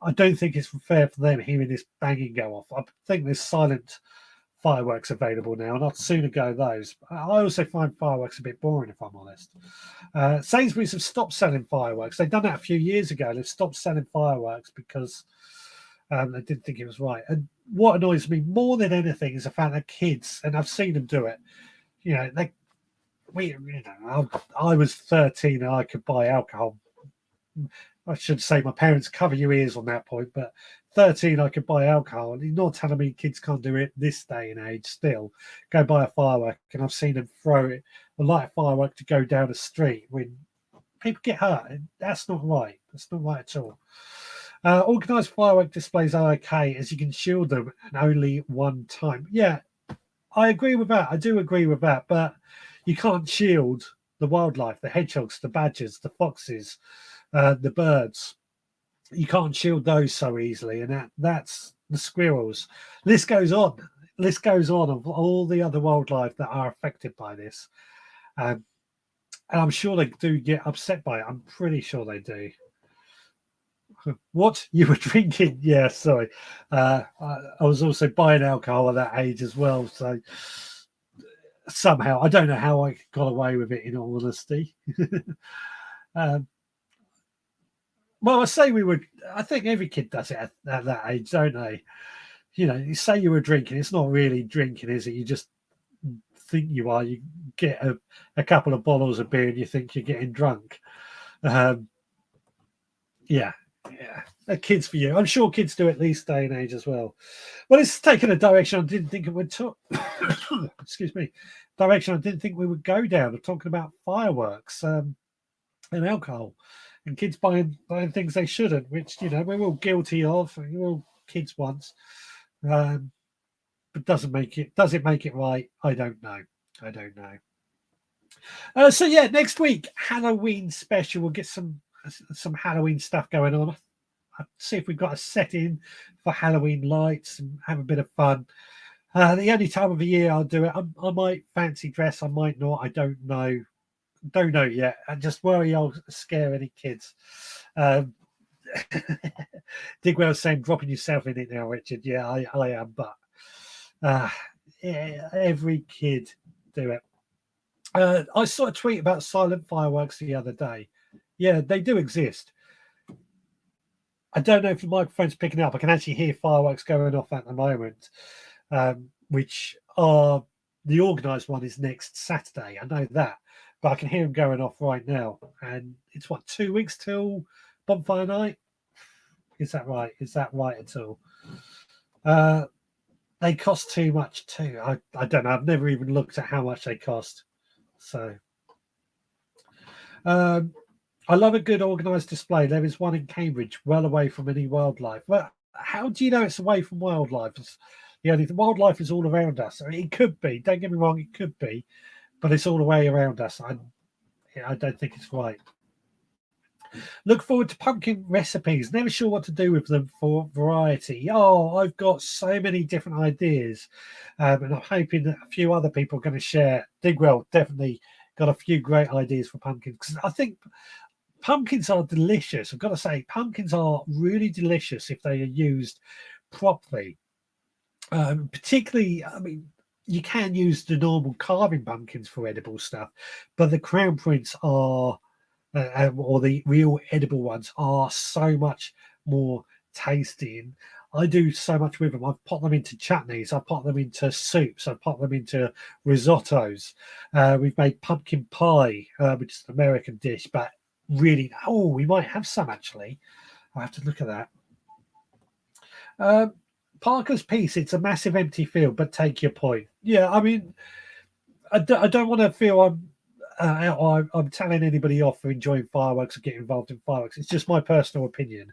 I don't think it's fair for them hearing this banging go off. I think there's silent fireworks available now, and I'd sooner go those. I also find fireworks a bit boring, if I'm honest. Sainsbury's have stopped selling fireworks. They've done that a few years ago. They've stopped selling fireworks because they didn't think it was right. And what annoys me more than anything is the fact that kids, and I've seen them do it, I was 13 and I could buy alcohol. I should say my parents cover your ears on that point, but 13 I could buy alcohol, and you're not telling me kids can't do it this day and age still. Go buy a firework, and I've seen them throw it, a light firework to go down the street when people get hurt. That's not right. That's not right at all. Organised firework displays are okay as you can shield them and only one time. Yeah, I agree with that. I do agree with that, but you can't shield the wildlife, the hedgehogs, the badgers, the foxes, the birds. You can't shield those so easily, and that's the squirrels. List goes on of all the other wildlife that are affected by this, and I'm sure they do get upset by it. I'm pretty sure they do. What you were drinking? Yeah, sorry. I was also buying alcohol at that age as well. So somehow, I don't know how I got away with it, in all honesty. um, well, I say we would. I think every kid does it at that age, don't they? You know, you say you were drinking, it's not really drinking, is it? You just think you are. You get a couple of bottles of beer and you think you're getting drunk. Yeah, kids for you. I'm sure kids do it these day and age as well. Well, it's taken a direction I didn't think it would excuse me, direction I didn't think we would go down. We're talking about fireworks and alcohol, and kids buying things they shouldn't, which we're all guilty of. We're all kids once, but does it make it right? I don't know. So yeah, next week Halloween special. We'll get some Halloween stuff going on. I'll see if we've got a setting for Halloween lights and have a bit of fun. The only time of the year I'll do it, I might fancy dress, I might not. I don't know yet. I just worry I'll scare any kids. Digwell's saying dropping yourself in it now, Richard. Yeah, I am, but yeah, every kid do it. I saw a tweet about silent fireworks the other day. Yeah, they do exist. I don't know if the microphone's picking up. I can actually hear fireworks going off at the moment, which are the organised one is next Saturday. I know that, but I can hear them going off right now. And it's 2 weeks till bonfire night. Is that right? Is that right at all? They cost too much too. I don't know. I've never even looked at how much they cost. So, I love a good organised display. There is one in Cambridge, well away from any wildlife. Well, how do you know it's away from wildlife? The wildlife is all around us. I mean, it could be. Don't get me wrong, it could be, but it's all the way around us. I don't think it's right. Look forward to pumpkin recipes. Never sure what to do with them for variety. Oh, I've got so many different ideas, and I'm hoping that a few other people are going to share. Digwell definitely got a few great ideas for pumpkins, because I think pumpkins are delicious. I've got to say, pumpkins are really delicious if they are used properly. Particularly, I mean, you can use the normal carving pumpkins for edible stuff, but the crown prince are, or the real edible ones, are so much more tasty. And I do so much with them. I've put them into chutneys, I've put them into soups, I've put them into risottos. We've made pumpkin pie, which is an American dish, but really, we might have some actually. I have to look at that. Parker's piece, it's a massive empty field, but take your point. Yeah, I mean, I don't want to feel I'm telling anybody off for enjoying fireworks or getting involved in fireworks. It's just my personal opinion.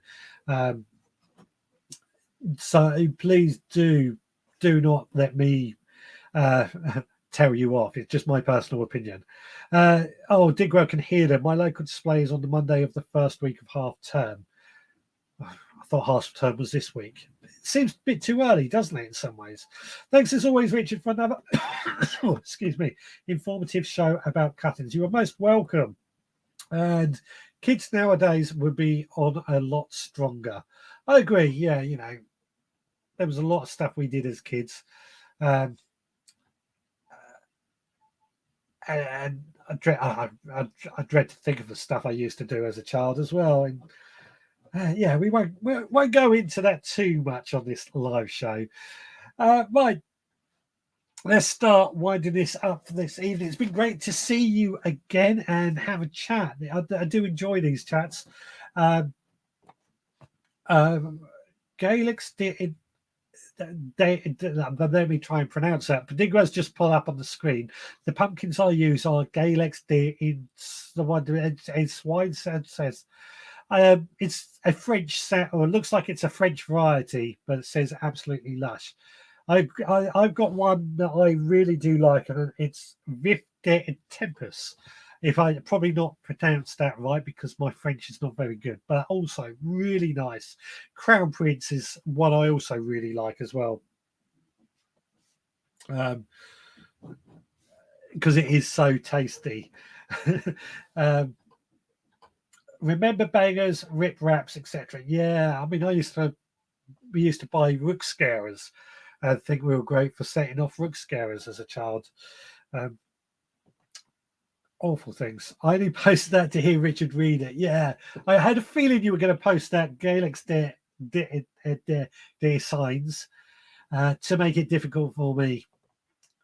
So please do not let me tell you off. It's just my personal opinion. Digwell can hear them. My local display is on the Monday of the first week of half term. I thought half term was this week. It seems a bit too early, doesn't it, in some ways? Thanks as always, Richard, for another informative show about cuttings. You are most welcome. And kids nowadays would be on a lot stronger. I agree. Yeah, there was a lot of stuff we did as kids. And I dread to think of the stuff I used to do as a child as well. And we won't go into that too much on this live show. Right, let's start winding this up for this evening. It's been great to see you again and have a chat. I do enjoy these chats. Gaelics did. Let me try and pronounce that. Padigwa's just pulled up on the screen. The pumpkins I use are Gaelics in the one Swine says. It's a French set, or it looks like it's a French variety, but it says absolutely lush. I've got one that I really do like, and it's Vif de Tempus. If I probably not pronounced that right, because my French is not very good, but also really nice. Crown Prince is one I also really like as well, because it is so tasty. remember bangers, rip wraps, etc. Yeah, I mean, we used to buy rook scarers. I think we were great for setting off rook scarers as a child. Awful things. I only posted that to hear Richard read it. Yeah, I had a feeling you were going to post that Gaelic their signs to make it difficult for me.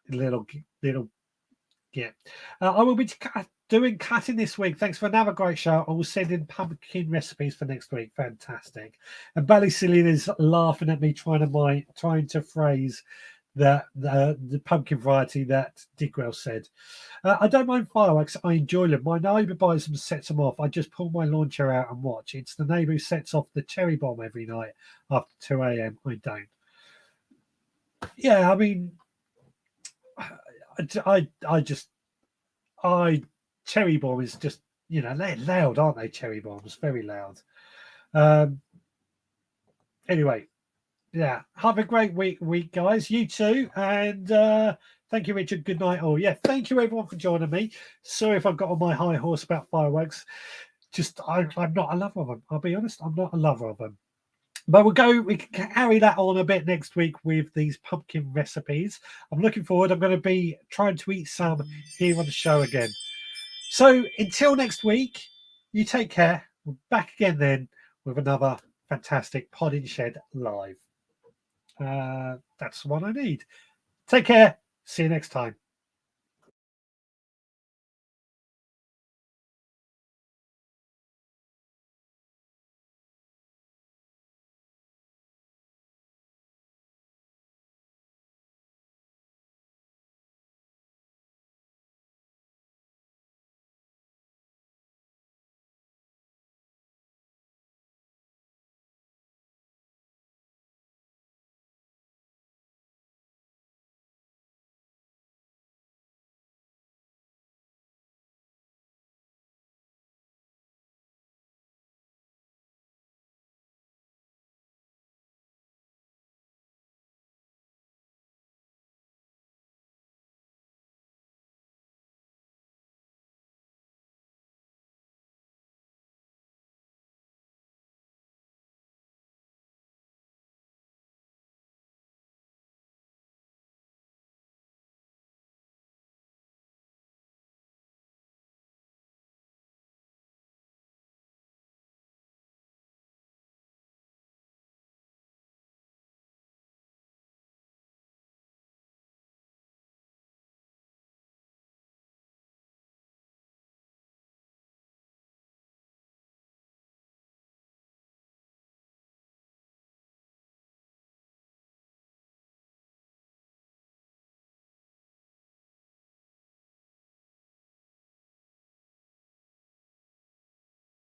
Little. Yeah. I will be doing cutting this week. Thanks for another great show. I will send in pumpkin recipes for next week. Fantastic. And Ballycillin laughing at me trying to phrase the pumpkin variety that Digwell said. I don't mind fireworks. I enjoy them. My neighbour buys them and sets them off. I just pull my lawn chair out and watch. It's the neighbour who sets off the cherry bomb every night after 2 a.m. I don't. Yeah, I mean, cherry bomb is just, they're loud, aren't they? Cherry bombs, very loud. Anyway, yeah, have a great week, guys. You too, and thank you, Richard. Good night, all. Yeah, thank you everyone for joining me. Sorry if I've got on my high horse about fireworks. Just I'm not a lover of them. I'll be honest, I'm not a lover of them. But we can carry that on a bit next week with these pumpkin recipes. I'm looking forward. I'm going to be trying to eat some here on the show again. So until next week, you take care. We're back again then with another fantastic Pod in Shed live. That's what I need. Take care. See you next time.